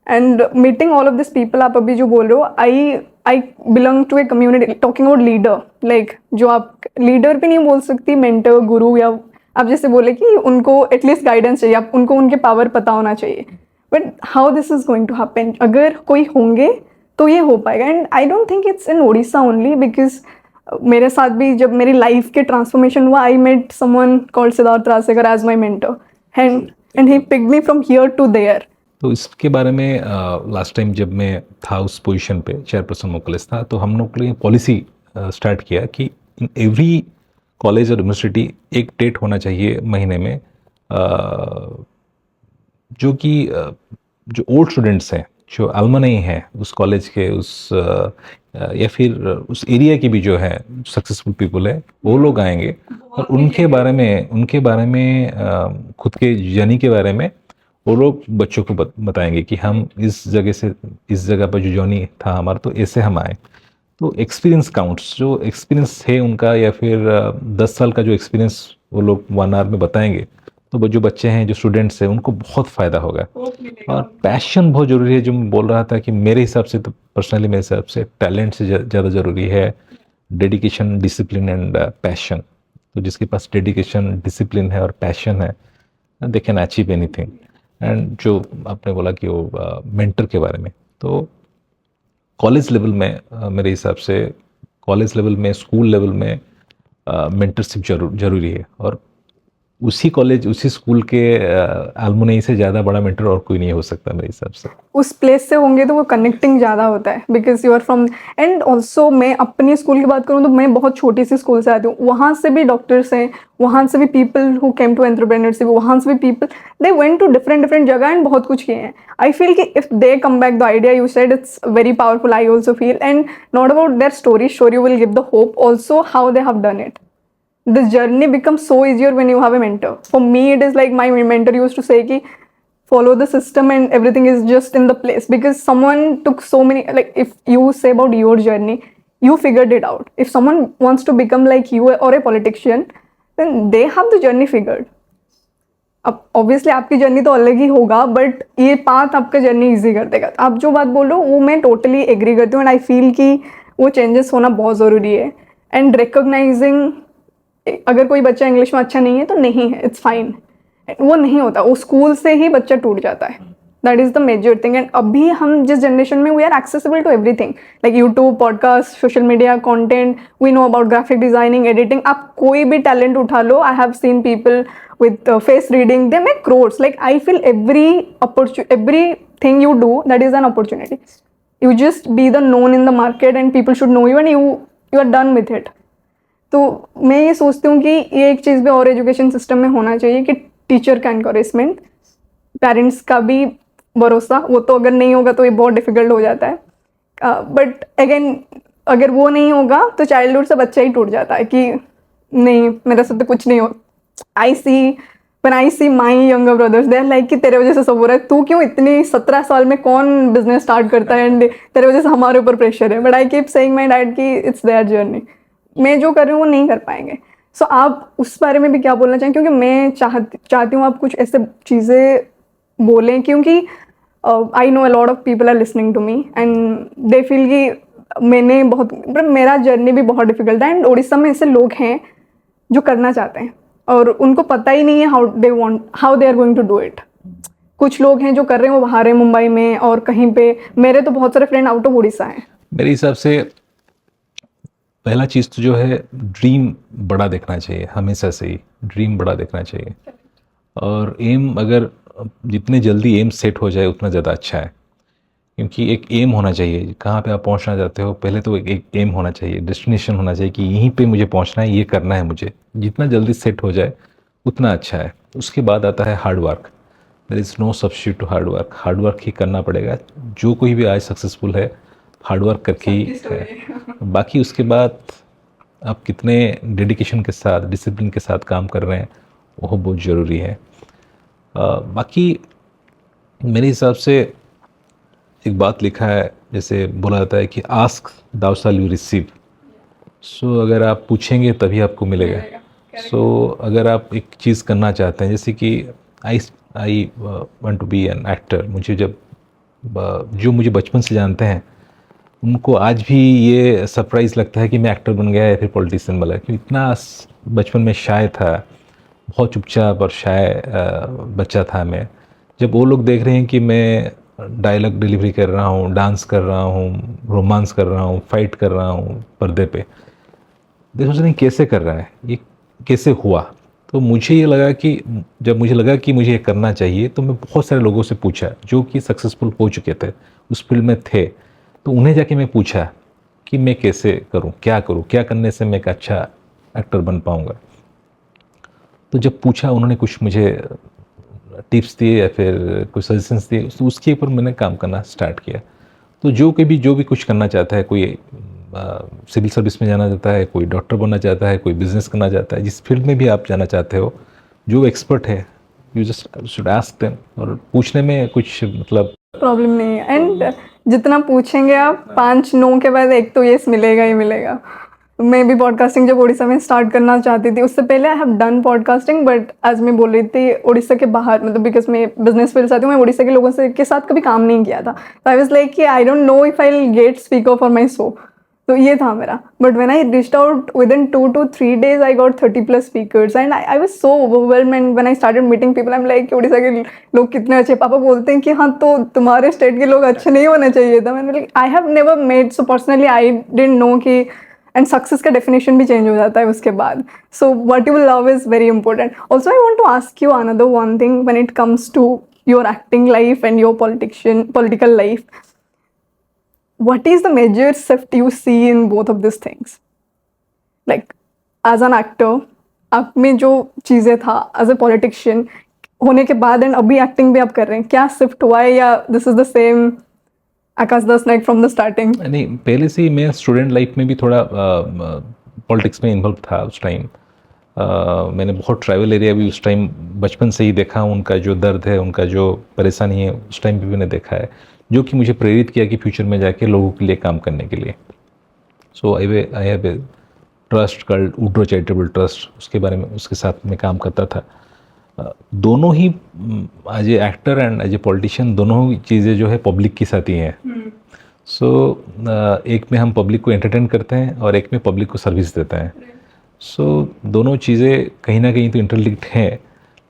And meeting all of this people, आप अभी जो बोल रहे हो, I belong to a community, talking about leader, like जो आप leader भी नहीं बोल सकती, मेंटर, गुरु, या आप जैसे बोले कि उनको एटलीस्ट गाइडेंस चाहिए, आप उनको उनके पावर पता होना चाहिए. But how this is going to happen, अगर कोई होंगे तो ये हो पाएगा. And I don't think it's in Odisha only, because मेरे साथ भी जब मेरी लाइफ के ट्रांसफॉर्मेशन हुआ, I met someone called Siddharth Rajshekhar as my mentor and he picked me from here to there. तो इसके बारे में लास्ट टाइम जब मैं था उस पोजीशन पे, चेयरपर्सन मोकलेस था, तो हम लोग के लिए पॉलिसी स्टार्ट किया कि इन एवरी कॉलेज और यूनिवर्सिटी एक डेट होना चाहिए महीने में, जो कि जो ओल्ड स्टूडेंट्स हैं, जो अलमनी हैं उस कॉलेज के, या फिर उस एरिया के भी जो है सक्सेसफुल पीपल है, वो लोग आएंगे और उनके बारे में खुद के जर्नी के बारे में वो लोग बच्चों को बताएंगे कि हम इस जगह से इस जगह पर जो जर्नी था हमारा, तो ऐसे हम आए। तो एक्सपीरियंस काउंट्स, जो एक्सपीरियंस है उनका, या फिर 10 साल का जो एक्सपीरियंस वो लोग 1 आवर में बताएंगे, तो वो जो बच्चे हैं, जो स्टूडेंट्स हैं, उनको बहुत फ़ायदा होगा। और पैशन बहुत ज़रूरी है, जो मैं बोल रहा था कि मेरे हिसाब से, तो पर्सनली मेरे हिसाब से टैलेंट से ज़्यादा ज़रूरी है डेडिकेशन, डिसिप्लिन एंड पैशन। तो जिसके पास डेडिकेशन, डिसिप्लिन है और पैशन है, they can achieve anything. And जो आपने बोला कि वो मेंटर के बारे में, तो कॉलेज लेवल में मेरे हिसाब से कॉलेज लेवल में, स्कूल लेवल में मेंटरशिप जरूरी है। और उसी कॉलेज, उसी स्कूल के एलुमनी से ज़्यादा बड़ा मेंटर और कोई नहीं हो सकता मेरे हिसाब से। उस प्लेस से होंगे तो वो कनेक्टिंग ज़्यादा होता है, because you are from. And also मैं अपनी स्कूल की बात करूँ तो मैं बहुत छोटी सी स्कूल से आती हूँ, वहाँ से भी डॉक्टर्स हैं, वहाँ से भी people who came to entrepreneurship, वहाँ से भी people they went to different जगह एंड बहुत कुछ किए हैं। आई फील कि if they come back the idea you said, it's very powerful, I also feel. And not about their story will give the hope, also how they have done it. This journey becomes so easier when you have a mentor. For me, it is like my mentor used to say ki follow the system and everything is just in the place, because someone took so many, like if you say about your journey, you figured it out. If someone wants to become like you or a politician, then they have the journey figured. अब obviously आपकी journey तो अलग ही होगा, but ये path आपका journey easy कर देगा। आप जो बात बोल रहे हो वो मैं टोटली एग्री करती हूँ, एंड आई फील कि वो चेंजेस होना बहुत ज़रूरी है। एंड रिकॉग्नाइजिंग, अगर कोई बच्चा इंग्लिश में अच्छा नहीं है तो नहीं है, इट्स फाइन, वो नहीं होता, वो स्कूल से ही बच्चा टूट जाता है। That is the major thing. And अभी हम जिस जनरेशन में, we are accessible to everything, like YouTube, podcast, social media content, we know about graphic designing, editing. आप कोई भी टैलेंट उठा लो, I have seen people with face reading, they make crores. Like I feel every thing you do, that is an opportunity. You just be the known in the market and people should know you, and you are done with it. तो मैं ये सोचती हूँ कि ये एक चीज़ भी और एजुकेशन सिस्टम में होना चाहिए कि टीचर का एनकरेजमेंट, पेरेंट्स का भी भरोसा, वो तो अगर नहीं होगा तो ये बहुत डिफिकल्ट हो जाता है। बट अगेन, अगर वो नहीं होगा तो चाइल्डहुड से बच्चा ही टूट जाता है कि नहीं, मेरे से तो कुछ नहीं हो। I see my younger brothers, they are like कि तेरे वजह से सब हो रहा है, तू क्यों इतनी 17 साल में कौन बिजनेस स्टार्ट करता है, एंड तेरे वजह से हमारे ऊपर प्रेशर है। But I keep saying my dad कि इट्स देयर जर्नी, मैं जो कर रही हूँ वो नहीं कर पाएंगे। सो आप उस बारे में भी क्या बोलना चाहें, क्योंकि मैं चाहती हूँ आप कुछ ऐसे चीज़ें बोलें, क्योंकि I know a lot of people are listening to me and they feel कि मैंने बहुत, मेरा जर्नी भी बहुत डिफिकल्ट है। एंड उड़ीसा में ऐसे लोग हैं जो करना चाहते हैं और उनको पता ही नहीं है how they are going to do it. कुछ लोग हैं जो कर रहे हैं, वो बाहर हैं, मुंबई में और कहीं पे। मेरे तो बहुत सारे फ्रेंड आउट ऑफ उड़ीसा हैं। मेरे हिसाब से पहला चीज़ तो जो है, ड्रीम बड़ा देखना चाहिए, हमेशा से ही ड्रीम बड़ा देखना चाहिए। और एम, अगर जितने जल्दी एम सेट हो जाए उतना ज़्यादा अच्छा है, क्योंकि एक एम होना चाहिए, कहाँ पे आप पहुँचना चाहते हो, पहले तो एक एम होना चाहिए, डेस्टिनेशन होना चाहिए कि यहीं पे मुझे पहुँचना है, ये करना है मुझे। जितना जल्दी सेट हो जाए उतना अच्छा है। उसके बाद आता है hard work. There is no substitute to hard work. Hard work ही करना पड़ेगा। जो कोई भी आज सक्सेसफुल है, हार्ड वर्क करके ही है। बाकी उसके बाद आप कितने डेडिकेशन के साथ, डिसिप्लिन के साथ काम कर रहे हैं, वो बहुत ज़रूरी है। बाकी मेरे हिसाब से एक बात लिखा है, जैसे बोला जाता है कि ask thou shall you receive. So अगर आप पूछेंगे तभी आपको मिलेगा। सो अगर आप एक चीज़ करना चाहते हैं, जैसे कि I want to be an actor, मुझे जो मुझे बचपन से जानते हैं उनको आज भी ये सरप्राइज़ लगता है कि मैं एक्टर बन गया या फिर पॉलिटिशियन बना, क्योंकि इतना बचपन में शाय था, बहुत चुपचाप और शाय बच्चा था मैं। जब वो लोग देख रहे हैं कि मैं डायलॉग डिलीवरी कर रहा हूँ, डांस कर रहा हूँ, रोमांस कर रहा हूँ, फाइट कर रहा हूँ पर्दे पे, देख सोच रहे हैं कैसे कर रहा है, ये कैसे हुआ। तो मुझे ये लगा कि जब मुझे लगा कि मुझे ये करना चाहिए, तो मैं बहुत सारे लोगों से पूछा जो कि सक्सेसफुल हो चुके थे, उस फील्ड में थे। तो उन्हें जाके मैं पूछा कि मैं कैसे करूं, क्या करने से मैं एक अच्छा एक्टर बन पाऊंगा। तो जब पूछा, उन्होंने कुछ मुझे टिप्स दिए या फिर कुछ सजेशंस दिए, तो उसके ऊपर मैंने काम करना स्टार्ट किया। तो जो भी कुछ करना चाहता है, कोई सिविल सर्विस में जाना चाहता है, कोई डॉक्टर बनना चाहता है, कोई बिजनेस करना चाहता है, जिस फील्ड में भी आप जाना चाहते हो, जो एक्सपर्ट है, you just should ask them. और पूछने में कुछ मतलब प्रॉब्लम नहीं है। एंड जितना पूछेंगे आप, 5 नो के बाद एक तो यस मिलेगा ही मिलेगा। मैं भी पॉडकास्टिंग जब उड़ीसा में स्टार्ट करना चाहती थी, उससे पहले I have done podcasting, but आज मैं बोल रही थी उड़ीसा के बाहर, मतलब बिकॉज मैं बिजनेस फील्ड से आती हूँ, मैं उड़ीसा के लोगों से के साथ कभी काम नहीं किया था। तो आई वाज लाइक कि आई don't know if I will get speaker for my show. तो ये था मेरा। But when I reached out with in 2 to 3 days I got 30+ speakers and I was so overwhelmed. And when I started meeting people, I am like Orissa के लोग कितने अच्छे। पापा बोलते हैं कि हाँ, तो तुम्हारे स्टेट के लोग अच्छे नहीं होने चाहिए था। मैंने like I have never made, so personally I didn't know कि, एंड सक्सेस का डेफिनेशन भी चेंज हो जाता है उसके बाद। So what you love is very important. Also I want to ask you another one thing when it comes to your acting life and your political life. What is the major shift you see in both of these things? Like as an actor, आप में जो चीज़ें था as a politician होने के बाद and अभी acting भी आप कर रहे हैं, क्या शिफ्ट हुआ है या this is the same Akash Das Naik from the starting? नहीं, पहले से ही मैं स्टूडेंट लाइफ में भी थोड़ा पॉलिटिक्स में इन्वॉल्व था उस टाइम। मैंने बहुत ट्राइबल एरिया भी उस टाइम बचपन से ही देखा, उनका जो दर्द है, उनका जो परेशानी है, उस टाइम भी मैंने देखा है, जो कि मुझे प्रेरित किया कि फ्यूचर में जाके लोगों के लिए काम करने के लिए। So I have a trust called Woodrow charitable trust, उसके बारे में, उसके साथ में काम करता था। दोनों ही as a actor and as a politician, दोनों ही चीज़ें जो है पब्लिक के साथ ही हैं। सो एक में हम पब्लिक को एंटरटेन करते हैं और एक में पब्लिक को सर्विस देते हैं। सो दोनों चीज़ें कहीं ना कहीं तो इंटरलिंक्ड हैं,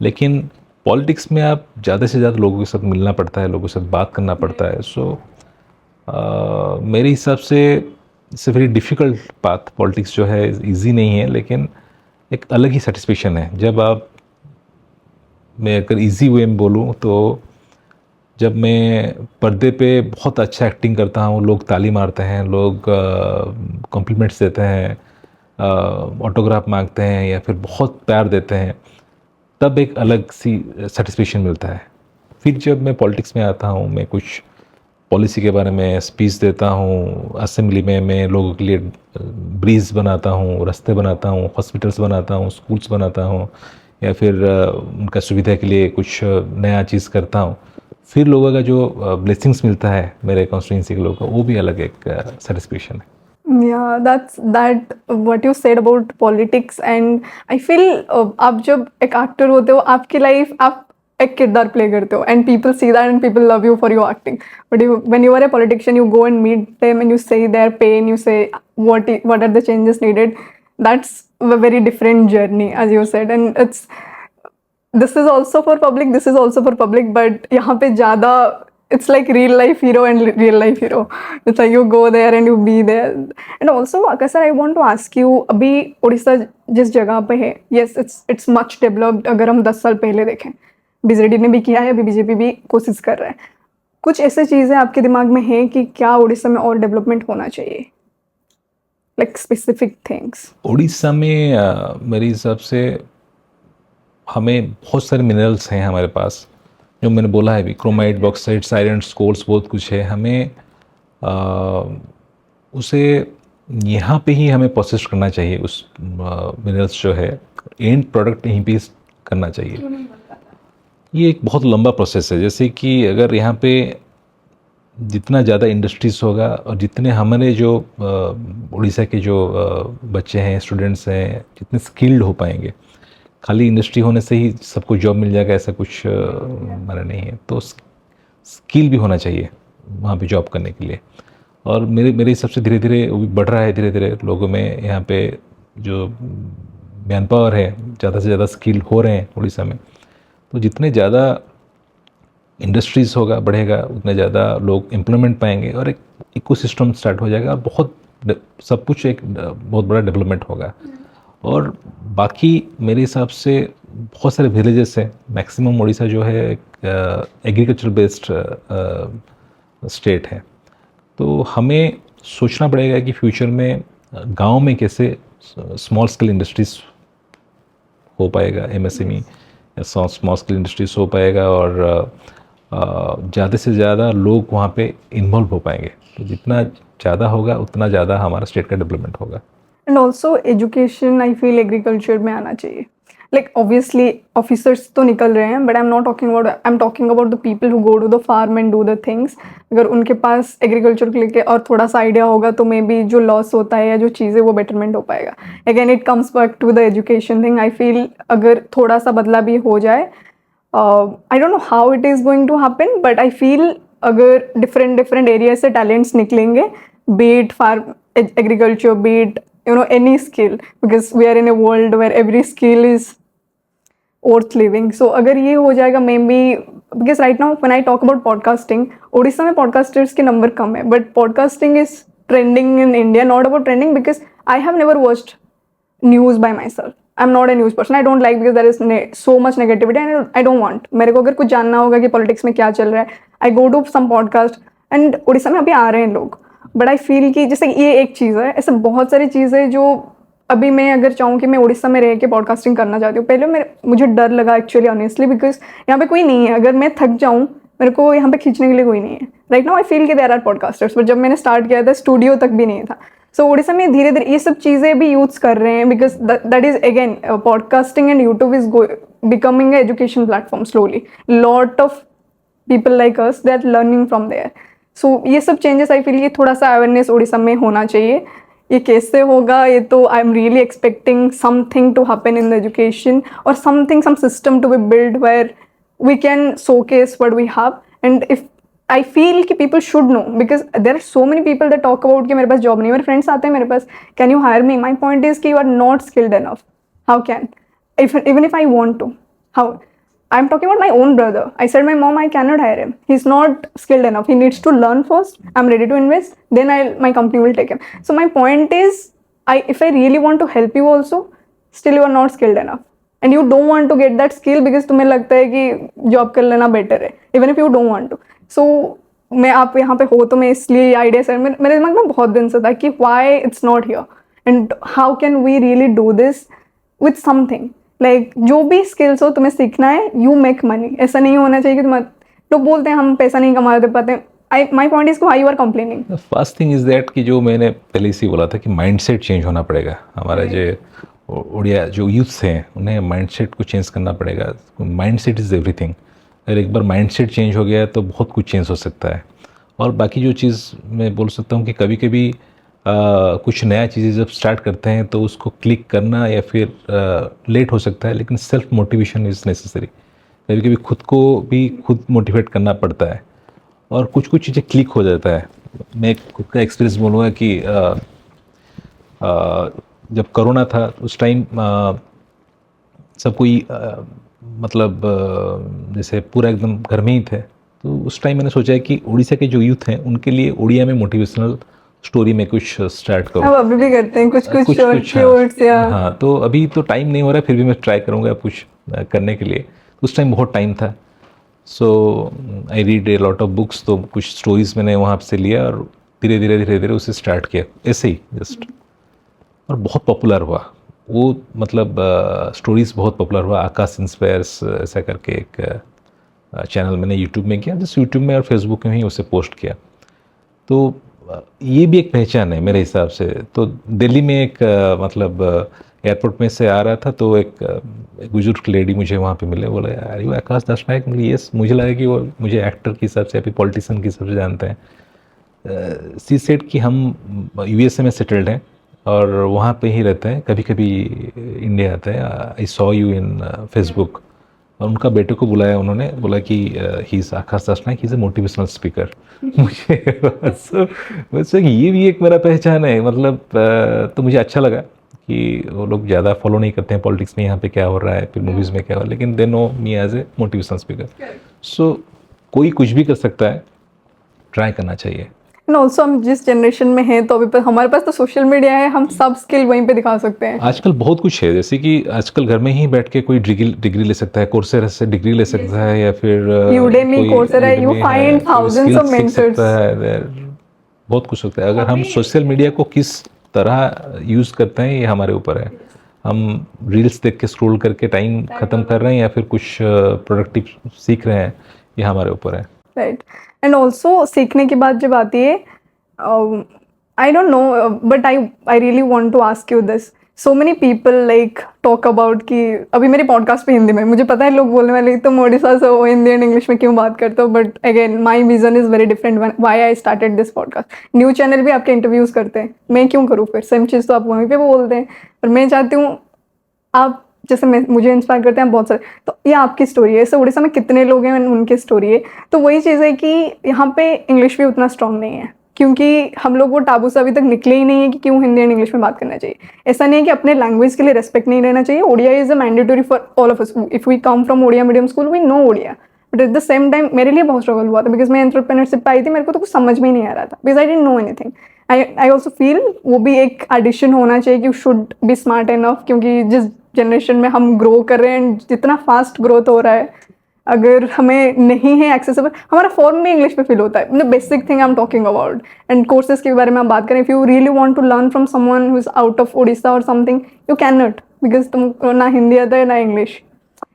लेकिन पॉलिटिक्स में आप ज़्यादा से ज़्यादा लोगों के साथ मिलना पड़ता है, लोगों के साथ बात करना पड़ता है। सो मेरे हिसाब से it's a very difficult path. Politics जो है इजी नहीं है, लेकिन एक अलग ही सेटिस्फेक्शन है जब आप, मैं अगर इजी वे में बोलूँ तो, जब मैं पर्दे पे बहुत अच्छा एक्टिंग करता हूँ, लोग ताली मारते हैं, लोग कॉम्प्लीमेंट्स देते हैं, ऑटोग्राफ मांगते हैं या फिर बहुत प्यार देते हैं, तब एक अलग सी सेटिस्फेक्शन मिलता है। फिर जब मैं पॉलिटिक्स में आता हूँ, मैं कुछ पॉलिसी के बारे में स्पीच देता हूँ, असेंबली में मैं लोगों के लिए ब्रिज बनाता हूँ, रास्ते बनाता हूँ, हॉस्पिटल्स बनाता हूँ, स्कूल्स बनाता हूँ, या फिर उनका सुविधा के लिए कुछ नया चीज़ करता हूँ, फिर लोगों का जो ब्लेसिंग्स मिलता है मेरे कॉन्स्टिट्यूंसी के लोगों का, वो भी अलग एक सेटिस्फेक्शन है। Yeah, that's that what you said about politics, and I feel आप जब एक एक्टर होते हो, आपकी लाइफ आप एक किरदार प्ले करते हो, and people see that and people love you for your acting. But when you are a politician, you go and meet them and you say their pain, you say what are the changes needed. That's a very different journey, as you said, and this is also for public, this is also for public, but यहाँ पे ज़्यादा it's like real life hero and real life hero. It's like you go there and you be there. And also Akash sir, I want to ask you, अभी उड़ीसा जिस जगह पे है, yes it's much developed। अगर हम 10 साल पहले देखें, बीजेडी ने भी किया है, अभी बीजेपी भी कोशिश कर रहा है। कुछ ऐसे चीज़ें आपके दिमाग में हैं कि क्या उड़ीसा में और डेवलपमेंट होना चाहिए, like specific things? उड़ीसा में मेरे हिसाब से हमें बहुत सारे मिनरल्स हैं हमारे पास, जो मैंने बोला है अभी, क्रोमाइट, बॉक्साइट, आयरन, कोल्स, बहुत कुछ है। हमें उसे यहाँ पे ही हमें प्रोसेस करना चाहिए, उस मिनरल्स जो है, एंड प्रोडक्ट यहीं पे करना चाहिए। ये एक बहुत लंबा प्रोसेस है। जैसे कि अगर यहाँ पे जितना ज़्यादा इंडस्ट्रीज़ होगा और जितने हमारे जो उड़ीसा के जो बच्चे हैं, स्टूडेंट्स हैं, जितने स्किल्ड हो पाएंगे, खाली इंडस्ट्री होने से ही सबको जॉब मिल जाएगा ऐसा कुछ हमारा नहीं है। तो स्किल भी होना चाहिए वहाँ पे जॉब करने के लिए। और मेरे हिसाब से धीरे धीरे वो भी बढ़ रहा है, धीरे धीरे लोगों में यहाँ पे जो मैन पावर है, ज़्यादा से ज़्यादा स्किल हो रहे हैं उड़ीसा में। तो जितने ज़्यादा इंडस्ट्रीज़ होगा, बढ़ेगा, उतने ज़्यादा लोग एम्प्लॉयमेंट पाएंगे और एक इकोसिस्टम स्टार्ट हो जाएगा और बहुत सब कुछ एक बहुत बड़ा डेवलपमेंट होगा। और बाकी मेरे हिसाब से बहुत सारे विलेजेस हैं, मैक्सिमम उड़ीसा जो है एग्रीकल्चर बेस्ड स्टेट है, तो हमें सोचना पड़ेगा कि फ्यूचर में गांव में कैसे स्मॉल स्केल इंडस्ट्रीज हो पाएगा, एमएसएमई या स्मॉल स्केल इंडस्ट्रीज हो पाएगा, और ज़्यादा से ज़्यादा लोग वहाँ पे इन्वॉल्व हो पाएंगे। तो जितना ज़्यादा होगा उतना ज़्यादा हमारा स्टेट का डेवलपमेंट होगा। And also education I feel agriculture में आना चाहिए। लाइक ऑब्वियसली ऑफिसर्स तो निकल रहे हैं, but I am talking about the people who go to the farm and do the things. अगर उनके पास एग्रीकल्चर को लेके और थोड़ा सा आइडिया होगा तो मे बी जो लॉस होता है या जो चीज़ें वो बेटरमेंट हो पाएगा। Again it comes back to the education thing. I feel अगर थोड़ा सा बदला भी हो जाए, I don't know how it is going to happen, but I feel अगर डिफरेंट एरिया से टैलेंट्स निकलेंगे, be it farm, agriculture, be it any skill, because we are in a world where every skill is worth living. So अगर ये हो जाएगा maybe, because right now when I talk about podcasting, Orissa में podcasters के number कम है, but podcasting is trending in India, not about trending because I have never watched news by myself. I'm not a news person. I don't like, because there is so much negativity and I don't want. मेरे को अगर कुछ जानना होगा कि politics में क्या चल रहा है, I go to some podcast and Orissa में अभी आ रहे हैं लोग, बट आई फील कि जैसे ये एक चीज़ है, ऐसे बहुत सारी चीज़ें जो अभी मैं अगर चाहूँ कि मैं उड़ीसा में रह के पॉडकास्टिंग करना चाहती हूँ। पहले मुझे डर लगा एक्चुअली ऑनेस्टली, बिकॉज यहाँ पे कोई नहीं है। अगर मैं थक जाऊँ, मेरे को यहाँ पे खींचने के लिए कोई नहीं है। राइट नाउ आई फील कि देयर आर पॉडकास्टर्स, बट जब मैंने स्टार्ट किया था स्टूडियो तक भी नहीं था। सो उड़ीसा में धीरे धीरे ये सब चीज़ें भी यूज़ कर रहे हैं, because that is again podcasting and YouTube is becoming a education platform slowly. Lot of people like us they are learning from there. So ये सब चेंजेस आई फील ये थोड़ा सा अवेयरनेस उड़ीसा में होना चाहिए। ये कैसे होगा, ये तो I am really expecting something to happen in the education, और some system to be build where we can showcase what we have. And if I feel कि people should know, because there are so many people that talk about कि मेरे पास job नहीं, मेरे friends आते हैं मेरे पास, can you hire me? My point is कि you are not skilled enough. How can, even if I want to, how? I'm talking about my own brother. I said, my mom, I cannot hire him. He's not skilled enough. He needs to learn first. I'm ready to invest. Then my company will take him. So my point is, if I really want to help you also, still you are not skilled enough. And you don't want to get that skill because तुम्हें लगता है कि job कर लेना better है. Even if you don't want to. So मैं आप यहाँ पे हो तो मैं इसलिए आइडिया सर मेरे दिमाग में बहुत दिन से था कि why it's not here. And how can we really do this with something? Like जो भी स्किल्स हो तुम्हें सीखना है, यू मेक मनी। ऐसा नहीं होना चाहिए कि तुम लोग बोलते हैं हम पैसा नहीं कमा पाते। My point is why you are complaining. First thing is that कि जो मैंने पहले से बोला था कि माइंडसेट चेंज होना पड़ेगा। हमारा जो उड़िया जो यूथ्स हैं उन्हें माइंडसेट को चेंज करना पड़ेगा। Mindset is everything. अगर एक बार माइंडसेट चेंज हो गया तो बहुत कुछ चेंज हो सकता है। और बाकी जो चीज़ मैं बोल सकता हूँ कि कभी कभी कुछ नया चीज़ें जब स्टार्ट करते हैं तो उसको क्लिक करना या फिर लेट हो सकता है, लेकिन सेल्फ मोटिवेशन इज़ नेसेसरी। कभी कभी खुद को भी खुद मोटिवेट करना पड़ता है और कुछ चीज़ें क्लिक हो जाता है। मैं खुद का एक्सपीरियंस बोलूँगा कि जब कोरोना था उस टाइम सब कोई मतलब जैसे पूरा एकदम घर में ही थे, तो उस टाइम मैंने सोचा है कि उड़ीसा के जो यूथ हैं उनके लिए उड़िया में मोटिवेशनल स्टोरी में कुछ स्टार्ट करो। अब अभी भी करते हैं कुछ हाँ, तो अभी तो टाइम नहीं हो रहा है, फिर भी मैं ट्राई करूँगा कुछ करने के लिए। उस टाइम बहुत टाइम था, so I read a lot of books, तो कुछ स्टोरीज मैंने वहाँ से लिया और धीरे धीरे उसे स्टार्ट किया ऐसे ही जस्ट, और बहुत पॉपुलर हुआ वो। मतलब स्टोरीज बहुत पॉपुलर हुआ। आकाश इंस्पायर्स ऐसा करके एक चैनल मैंने यूट्यूब में किया, जस्ट यूट्यूब में और फेसबुक में ही उसे पोस्ट किया। तो ये भी एक पहचान है मेरे हिसाब से। तो दिल्ली में एक मतलब एयरपोर्ट में से आ रहा था, तो एक बुजुर्ग लेडी मुझे वहाँ पे मिले, बोले यार वो आकाश दास नायक। यस, मुझे लगा कि वो मुझे एक्टर के हिसाब से या फिर पॉलिटिशियन के हिसाब से जानते हैं। सी सेड कि हम यूएसए में सेटल्ड हैं और वहाँ पे ही रहते हैं, कभी कभी इंडिया आते हैं। I saw you in Facebook. और उनका बेटे को बुलाया, उन्होंने बोला कि he is Akash Das Nayak, he is a motivational speaker. मुझे बस ये भी एक मेरा पहचान है। मतलब तो मुझे अच्छा लगा कि वो लोग ज़्यादा फॉलो नहीं करते हैं पॉलिटिक्स में, यहाँ पे क्या हो रहा है, फिर मूवीज़ में क्या हो रहा है, लेकिन they know me as a motivational speaker. So कोई कुछ भी कर सकता है, ट्राई करना चाहिए। एंड ऑल्सो हम जिस जनरेशन में हैं तो अभी पर हमारे पास तो सोशल मीडिया है, हम सब स्किल वहीं पे दिखा सकते हैं। आजकल बहुत कुछ है, जैसे कि आजकल घर में ही बैठ के कोई डिग्री ले सकता है, कोर्सेरा से डिग्री ले सकता है, या फिर Udemy, Coursera, you find thousands of mentors. बहुत कुछ सकता है। अगर हम सोशल मीडिया को किस तरह यूज़ करते हैं ये हमारे ऊपर है। हम रील्स देख के स्क्रॉल करके टाइम ख़त्म कर रहे हैं या फिर कुछ प्रोडक्टिव सीख रहे हैं, ये हमारे ऊपर है। राइट। एंड ऑल्सो सीखने की बात जब आती है, I don't know but I really want to ask you this. So many people like talk about कि अभी मेरे पॉडकास्ट पे हिंदी में, मुझे पता है लोग बोलने वाले तुम ओडिशा से हो, हिंदी एंड इंग्लिश में क्यों बात करते हो, but again my vision is very different why I started this podcast. News channel भी आपके इंटरव्यूज़ करते हैं, मैं क्यों करूँ फिर? सेम चीज़ तो आप वहीं पे बोलते हैं, पर मैं चाहती हूँ आप जैसे मुझे इंस्पायर करते हैं बहुत सारे, तो ये आपकी स्टोरी है। ऐसे उड़ीसा में कितने लोग हैं उनकी स्टोरी है। तो वही चीज़ है कि यहाँ पे इंग्लिश भी उतना स्ट्रांग नहीं है, क्योंकि हम लोग वो टाबू से अभी तक निकले ही नहीं है कि क्यों हिंदी एंड इंग्लिश में बात करना चाहिए। ऐसा नहीं है कि अपने लैंग्वेज के लिए रेस्पेक्ट नहीं रहना चाहिए। Odia is a mandatory for all of us. If we come from Odia medium school we know Odia, but at the same time मेरे लिए बहुत स्ट्रगल हुआ था, बिकॉज मैं एंटरप्रेन्योरशिप पे आई थी, मेरे को तो कुछ समझ में ही नहीं आ रहा था, because I didn't know anything. I also feel वो भी एक एडिशन होना चाहिए कि you should be smart enough, क्योंकि जिस जनरेशन में हम ग्रो कर रहे हैं एंड जितना फास्ट ग्रोथ हो रहा है, अगर हमें नहीं है एक्सेसिबल, हमारा फॉर्म में इंग्लिश पे फील होता है। मतलब basic thing I am talking about. And courses के बारे में हम बात करें, if you really want to learn from someone who is out of Odisha और something, you can not, because तुम ना हिंदी आता है ना English.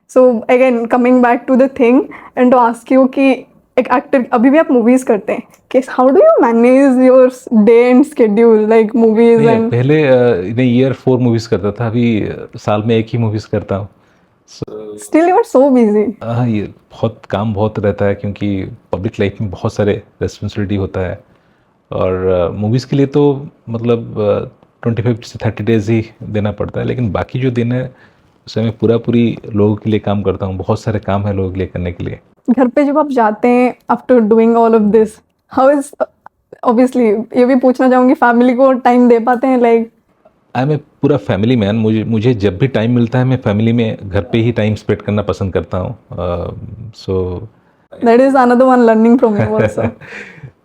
So again coming back to the thing and to ask you कि एक एक्टर, अभी भी आप मूवीज़ करते हैं, कि how do you manage your day and schedule like movies and? पहले इन ईयर 4 मूवीज़ करता था, अभी साल में एक ही मूवीज़ करता हूँ। Still you are so busy. हाँ, ये बहुत काम बहुत रहता है क्योंकि पब्लिक लाइफ में बहुत सारे रिस्पॉन्सिबिलिटी होता है, और मूवीज़ के लिए तो मतलब 25 से 30 डेज़ ही देना पड़ता है, लेकिन बाकी जो दिन है उसमें मैं पूरी लोगों के लिए काम करता हूँ। बहुत सारे काम है लोगों के लिए करने के लिए। घर पे जब आप जाते हैं after doing all of this, how is, obviously ये भी पूछना चाहूँगी, फैमिली को टाइम दे पाते हैं? लाइक आई एम ए पूरा फैमिली मैन। मुझे जब भी टाइम मिलता है मैं फैमिली में घर पे ही टाइम स्पेंड करना पसंद करता हूँ। So that is another one learning from you also.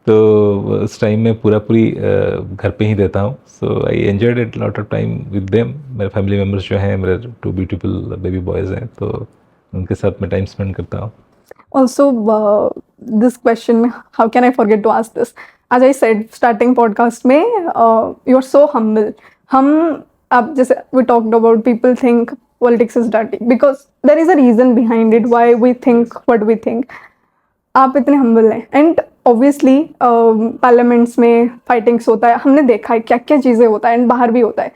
तो उस टाइम में पूरी घर पे ही देता हूँ। So I enjoyed it lot of time with them. मेरे फैमिली मेम्बर्स जो हैं, मेरे 2 ब्यूटीफुल बेबी बॉयज़ हैं, तो उनके साथ मैं टाइम स्पेंड करता हूँ। Also, this question, how can I forget to ask this? As I said, starting podcast में, you are so humble. हम, आप जैसे we talked about people think politics is dirty because there is a reason behind it why we think what we think. आप इतने humble हैं and obviously parliaments में fightings होता है, हमने देखा है क्या क्या चीज़ें होता है and बाहर भी होता है.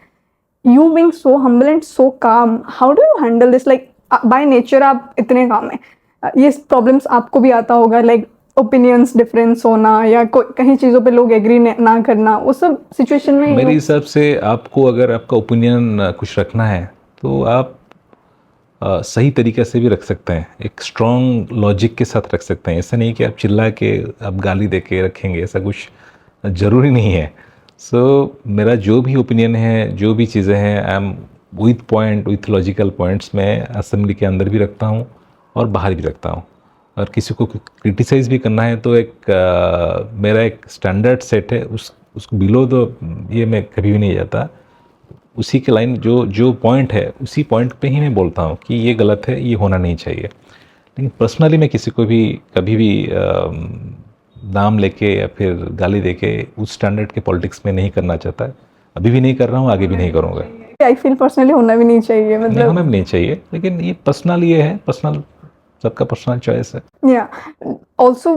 You being so humble and so calm, how do you handle this? Like by nature आप इतने calm हैं, ये प्रॉब्लम्स आपको भी आता होगा, लाइक ओपिनियंस डिफरेंस होना या कहीं चीज़ों पे लोग एग्री ना करना, वो सब सिचुएशन में? मेरे हिसाब से आपको अगर आपका ओपिनियन कुछ रखना है तो आप सही तरीके से भी रख सकते हैं, एक स्ट्रॉन्ग लॉजिक के साथ रख सकते हैं। ऐसा नहीं कि आप चिल्ला के आप गाली दे के रखेंगे, ऐसा कुछ ज़रूरी नहीं है। सो मेरा जो भी ओपिनियन है, जो भी चीज़ें हैं, I am with logical points मैं असेंबली के अंदर भी रखता हूँ और बाहर भी रखता हूँ। और किसी को क्रिटिसाइज़ भी करना है तो एक मेरा एक स्टैंडर्ड सेट है, उसको बिलो तो ये मैं कभी भी नहीं जाता। उसी के लाइन जो पॉइंट है उसी पॉइंट पे ही मैं बोलता हूँ कि ये गलत है, ये होना नहीं चाहिए। लेकिन पर्सनली मैं किसी को भी कभी भी नाम लेके या फिर गाली देके उस स्टैंडर्ड के पॉलिटिक्स में नहीं करना चाहता। अभी भी नहीं कर रहा हूँ, आगे भी नहीं करूँगा। आई फील पर्सनली होना भी नहीं चाहिए, नहीं, मतलब हमें भी नहीं चाहिए, लेकिन ये पर्सनल ये है, पर्सनल सबका पर्सनल चॉइस है। या ऑल्सो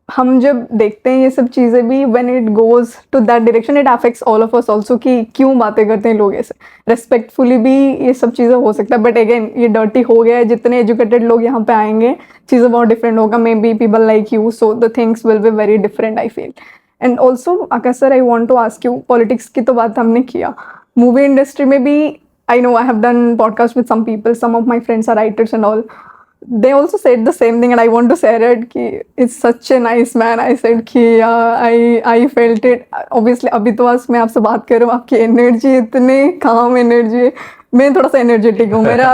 हम जब देखते हैं ये सब चीज़ें भी, when it goes to that direction it affects all of us also, कि क्यों बातें करते हैं लोग ऐसे। रेस्पेक्टफुली भी ये सब चीज़ें हो सकता है, बट अगेन ये डर्टी हो गया है। जितने एजुकेटेड लोग यहाँ पे आएंगे चीज़ें बहुत डिफरेंट होगा, maybe people like you, so the things will be very different I feel. And also Akash sir, I want to ask you, politics की तो बात हमने किया, मूवी इंडस्ट्री में भी I know I have done podcasts with some people, some of my friends are writers and all. They also said the same thing and I want to share it कि it's such a nice man. I said कि I felt it. Obviously अभी तो आज मैं आपसे बात कर रहा हूँ, आपकी एनर्जी इतने काम एनर्जी है, मैं थोड़ा सा एनर्जेटिक हूँ, मेरा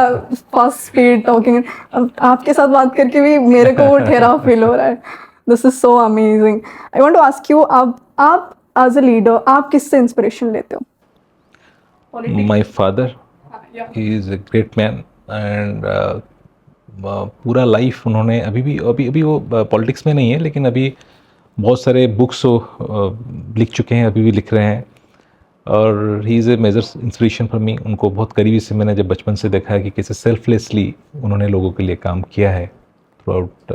फास्ट स्पीड टॉकिंग, आपके साथ बात करके भी मेरे को वो ठहराव फील हो रहा है। This is so amazing. I want to ask you, आप एज अ लीडर आप किससे इंस्पिरेशन लेते हो? My father, he is a great man and पूरा लाइफ उन्होंने अभी वो पॉलिटिक्स में नहीं है, लेकिन अभी बहुत सारे बुक्स लिख चुके हैं, अभी भी लिख रहे हैं, और he is a major inspiration for me. उनको बहुत करीबी से मैंने जब बचपन से देखा है कि कैसे सेल्फलेसली उन्होंने लोगों के लिए काम किया है through out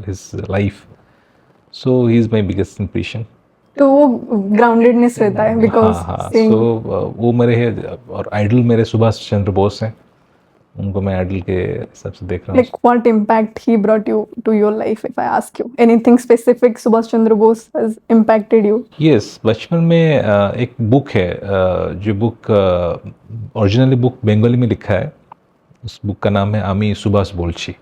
his life. So he is my biggest inspiration. तो वो ग्राउंडेडनेस रहता है बिकॉज हाँ, सो वो मेरे है, और आइडल मेरे सुभाष चंद्र बोस हैं, उनको मैं आइडल के हिसाब से देख रहा हूँ। like what impact he brought you to your life, if I ask you anything specific Subhash Chandra Bose has impacted you? Yes, बचपन में एक बुक है, जो बुक ओरिजिनली बुक बंगाली में लिखा है। उस बुक का नाम है आमी सुभाष बोलची,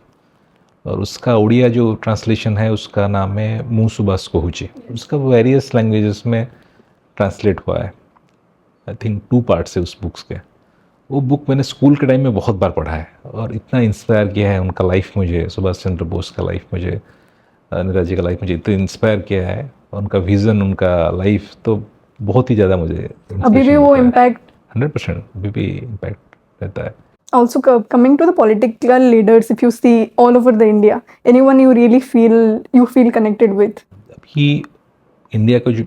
और उसका उड़िया जो ट्रांसलेशन है उसका नाम है मुँह सुभाष कोहुची। उसका वेरियस लैंग्वेजेस में ट्रांसलेट हुआ है। आई थिंक 2 पार्ट्स है उस बुक्स के। वो बुक मैंने स्कूल के टाइम में बहुत बार पढ़ा है, और इतना इंस्पायर किया है उनका लाइफ मुझे, सुभाष चंद्र बोस का लाइफ मुझे, नेताजी का लाइफ मुझे इतना इंस्पायर किया है, और उनका विज़न, उनका लाइफ तो बहुत ही ज़्यादा मुझे अभी भी वो इम्पैक्ट 100% अभी भी इम्पैक्ट रहता है। Also coming to the political leaders, if you see all over the India, anyone you really feel connected with? अभी इंडिया को जो,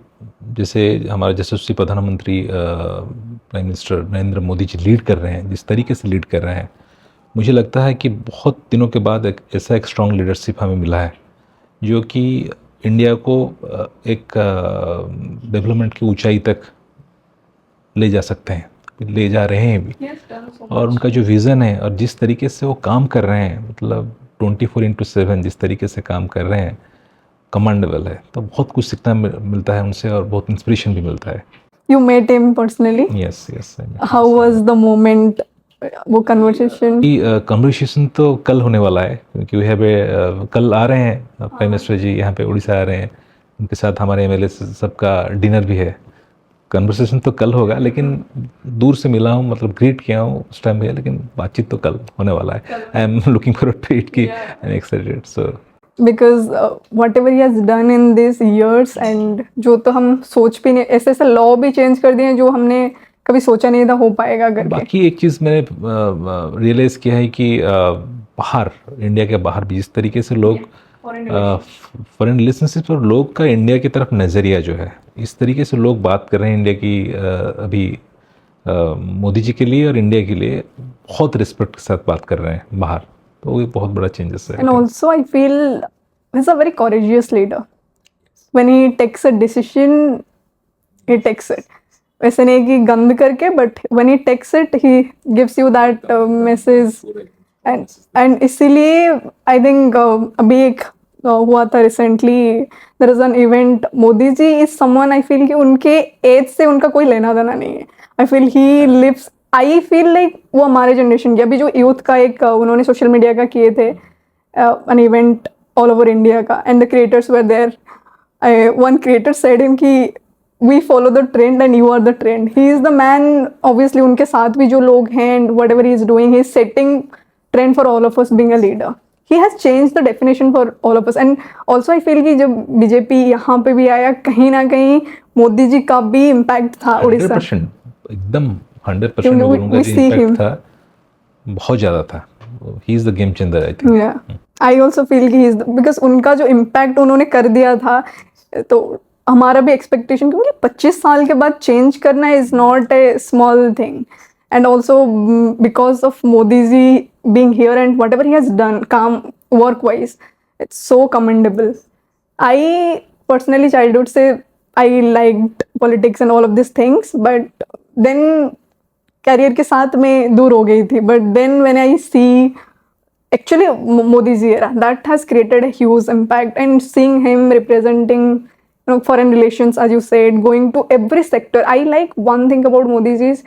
जैसे हमारे यशस्वी प्रधानमंत्री prime minister Narendra Modi ji lead कर रहे हैं, जिस तरीके से लीड कर रहे हैं, मुझे लगता है कि बहुत दिनों के बाद एक ऐसा एक स्ट्रॉन्ग लीडरशिप हमें मिला है जो कि इंडिया को एक डेवलपमेंट की ऊंचाई तक ले जा सकते हैं, ले जा रहे हैं भी। और उनका जो विज़न है और जिस तरीके से वो काम कर रहे हैं, मतलब 24/7 जिस तरीके से काम कर रहे हैं, कमांडेबल है। तो बहुत कुछ सीखना मिलता है उनसे, और बहुत इंस्पिरेशन भी मिलता है। You met him personally? Yes yes. How was the moment, वो कन्वर्सेशन? कन्वर्सेशन तो कल होने वाला है, क्योंकि वी हैव कल आ रहे हैं प्राइम मिनिस्टर जी यहाँ पे उड़ीसा आ रहे हैं, उनके साथ हमारे एमएलए सबका डिनर भी है। कन्वर्सेशन तो कल होगा, लेकिन दूर से मिला हूँ, मतलब ग्रीट किया हूँ उस टाइम पे, लेकिन बातचीत तो कल होने वाला है। I am looking for to it की, I am excited. So because whatever he has done in these years, and जो तो हम सोच भी नहीं, ऐसे ऐसे लॉ भी चेंज कर दिए हैं जो हमने कभी सोचा नहीं था हो पाएगा करके। बाकी एक चीज़ मैंने रियलाइज़ किया है कि बाहर, इंडिया के बाहर भी जिस तरीके से लोग फॉरेन रिलेशनशिप और लोग का इंडिया की तरफ नज़रिया जो है, इस तरीके से लोग बात कर रहे हैं इंडिया की अभी मोदी जी के लिए और इंडिया के लिए बहुत रिस्पेक्ट के साथ बात कर रहे हैं बाहर, तो वो एक बहुत बड़ा चेंजेस है। And also I feel he's a very courageous leader. When he takes a decision, he takes it. वैसे नहीं कि गंद करके, but when he takes it, he gives you that message. And इसीलिए I think अभी एक हुआ था recently, there is an event. Modi ji is someone I feel कि उनके एज से उनका कोई लेना देना नहीं है। I feel he lives, I feel like वो हमारे जनरेशन की, अभी जो यूथ का एक उन्होंने सोशल मीडिया का किए थे an event all over India का, and the creators were there. One creator said him कि we follow the trend and you are the trend. He is the man, obviously उनके साथ भी जो लोग हैं, and whatever he is doing, he is setting trend for all of us being a leader. He has change the definition for all of us. And also I feel कि जब BJP यहाँ पे भी आया, कहीं ना कहीं मोदी जी का भी इम्पैक्ट था उड़ीसा। 100%, एकदम 100% बोलूँगा कि इम्पैक्ट था, बहुत ज़्यादा था। ही is the game changer I think. या आई ऑल्सो फील कि बिकॉज उनका जो इम्पैक्ट उन्होंने कर दिया था, तो हमारा भी एक्सपेक्टेशन, क्योंकि 25 साल के बाद चेंज करना is not a small thing. And also because of Modi ji being here and whatever he has done काम work wise, it's so commendable. I personally childhood से I liked politics and all of this things, but then career के साथ में दूर हो गई थी। But then when I see actually Modi ji era, that has created a huge impact, and seeing him representing, you know, foreign relations, as you said, going to every sector. I like one thing about Modi ji is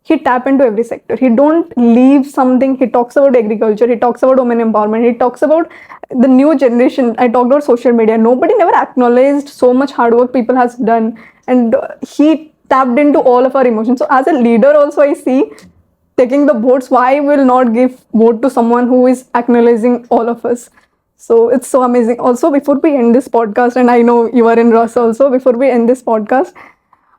he tap into every sector. He don't leave something. He talks about agriculture, he talks about women empowerment, he talks about the new generation. I talked about social media. Nobody never acknowledged so much hard work people has done, and he tapped into all of our emotions. So as a leader also, I see taking the votes, why will not give vote to someone who is acknowledging all of us? So it's so amazing. Also, before we end this podcast, and I know you are in Ross also, before we end this podcast,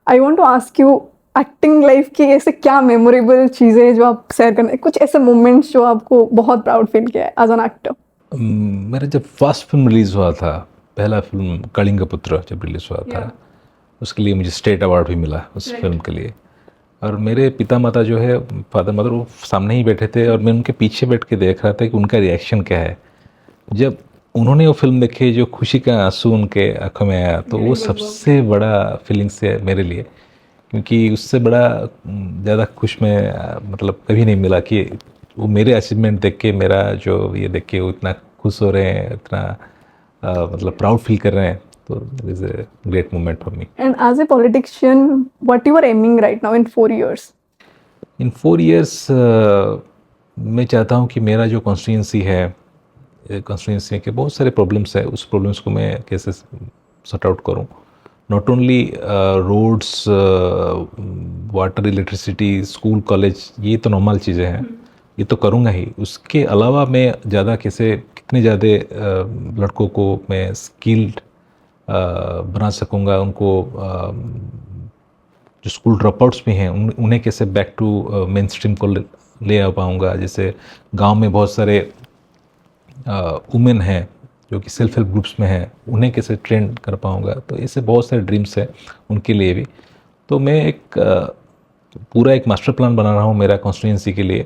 I want to ask you, acting life की ऐसे क्या memorable चीज़ें जो आप share करना, कुछ ऐसे moments जो आपको बहुत प्राउड फील किया है एज एन एक्टर? मेरा जब फर्स्ट फिल्म रिलीज़ हुआ था पहला फिल्म कलिंगपुत्र जब रिलीज हुआ था, उसके लिए मुझे स्टेट अवार्ड भी मिला उस फिल्म के लिए। और मेरे पिता माता जो है, फादर मदर, वो सामने ही बैठे थे और मैं उनके पीछे बैठ के देख रहा था कि उनका रिएक्शन क्या है। जब उन्होंने वो फिल्म देखी, जो खुशी का आंसू उनके आंखों में आया, तो वो सबसे बड़ा फीलिंग्स है मेरे लिए, क्योंकि उससे बड़ा ज़्यादा खुश मैं मतलब कभी नहीं मिला कि वो मेरे अचीवमेंट देख के, मेरा जो ये देख के वो इतना खुश हो रहे हैं, इतना मतलब प्राउड फील कर रहे हैं। तो it is a great moment for me. And as a politician, what you are aiming right now in 4 years? In 4 years मैं चाहता हूँ कि मेरा जो कॉन्स्टिट्यूंसी है, कॉन्स्टिट्यूंसी के बहुत सारे प्रॉब्लम्स है, उस प्रॉब्लम्स को मैं कैसे सॉर्ट आउट करूँ। Not only roads, water, electricity, school, college, ये तो नॉर्मल चीज़ें हैं, ये तो करूँगा ही। उसके अलावा मैं ज़्यादा कितने ज़्यादा लड़कों को मैं स्किल्ड बना सकूँगा, उनको जो स्कूल ड्रॉपआउट्स भी हैं उन्हें कैसे बैक टू मेन स्ट्रीम को ले आ पाऊँगा। जैसे गांव में बहुत सारे वुमेन हैं जो कि सेल्फ हेल्प ग्रुप्स में हैं, उन्हें कैसे ट्रेन कर पाऊँगा। तो ऐसे बहुत सारे ड्रीम्स हैं उनके लिए भी। तो मैं पूरा एक मास्टर प्लान बना रहा हूँ मेरा कॉन्स्टिट्यूंसी के लिए,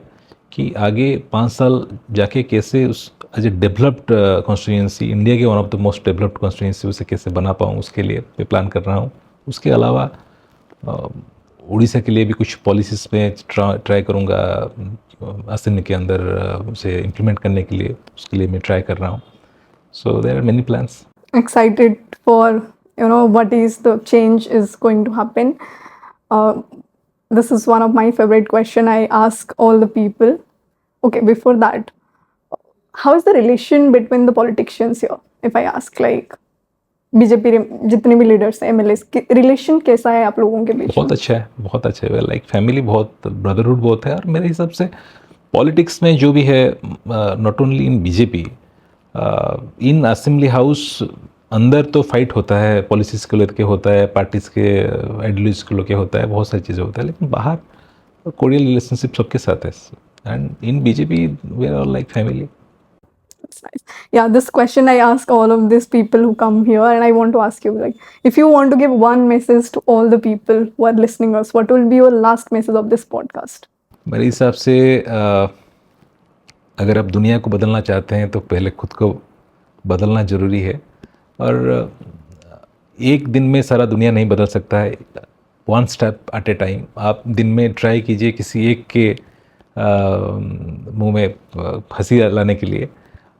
कि आगे 5 साल जाके कैसे उस as a developed constituency, India के one of the most developed constituency, उसे कैसे बना पाऊँ, उसके लिए मैं प्लान कर रहा हूँ। उसके अलावा उड़ीसा के लिए भी कुछ पॉलिसीज़ में ट्राई करूँगा असम के अंदर उसे इम्प्लीमेंट करने के लिए, उसके लिए मैं ट्राई कर रहा हूँ। So there are many plans. Excited for what is the change is going to happen. This is one of my favorite question I ask all the people. Okay, before that, how is the relation between the politicians here? If I ask like BJP जितने भी leaders हैं, MLA, relation कैसा है आप लोगों के बीच? बहुत अच्छा है, बहुत अच्छा है। लाइक फैमिली, बहुत ब्रदरहुड बहुत है। और मेरे हिसाब से पॉलिटिक्स में जो भी है, not only in BJP, in assembly house अंदर तो फाइट होता है, पॉलिसीज़ को लेकर होता है, पार्टीज़ के आइडियोलॉजीज को लेकर होता है, बहुत सारी चीज़ें होता है, लेकिन बाहर कोरियल रिलेशनशिप सबके साथ है। And in BJP we are all like family. That's nice. Yeah, this question I ask all of these people who come here, and I want to ask you, like, if you want to give one message to all the people who are listening us, what will be your last message of this podcast? मेरे हिसाब से अगर आप दुनिया को बदलना चाहते हैं तो पहले खुद को बदलना ज़रूरी है। और एक दिन में सारा दुनिया नहीं बदल सकता है, one step at A time. आप दिन में ट्राई कीजिए किसी एक के मुंह में हंसी लाने के लिए,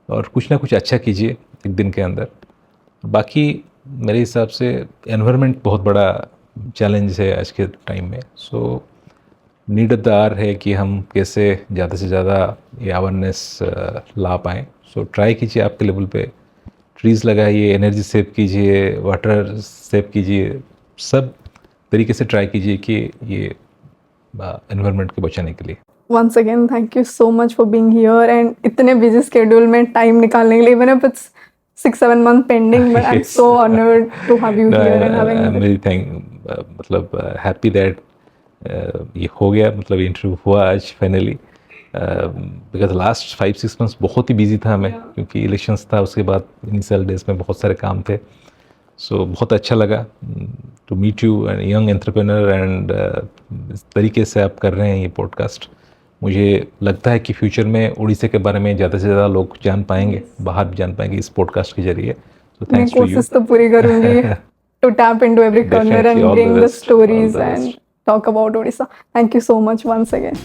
और कुछ ना कुछ अच्छा कीजिए एक दिन के अंदर। बाकी मेरे हिसाब से एनवायरनमेंट बहुत बड़ा चैलेंज है आज के टाइम में। So need of the hour है कि हम कैसे ज़्यादा से ज़्यादा ये अवेयरनेस ला पाएँ। सो ट्राई कीजिए आपके लेवल पे, ट्रीज़ लगाइए, एनर्जी सेव कीजिए, वाटर सेव कीजिए, सब तरीके से ट्राई कीजिए कि ये एनवायरनमेंट को बचाने के लिए। Once again, thank you so much for being here and इतने busy schedule में time निकालने के लिए, even if it's 6-7 months pending, but I'm so honored to have you here and having I'm very मतलब happy that ये हो गया, मतलब इंटरव्यू हुआ आज फाइनली। बिकॉज लास्ट 5-6 months बहुत ही बिजी था मैं, क्योंकि इलेक्शंस था, उसके बाद इनिशियल डेज में बहुत सारे काम थे। सो बहुत अच्छा लगा to meet you, and young entrepreneur, and इस तरीके से आप कर रहे हैं ये पॉडकास्ट। मुझे लगता है कि फ्यूचर में उड़ीसा के बारे में ज़्यादा से ज़्यादा लोग जान पाएंगे, बाहर भी जान पाएंगे इस पॉडकास्ट के जरिए। So thanks to you. कोशिश तो पूरी करूंगी to tap into every corner and Definitely, all the bring the best, all stories the and best. talk about Odisha. Thank you so much once again.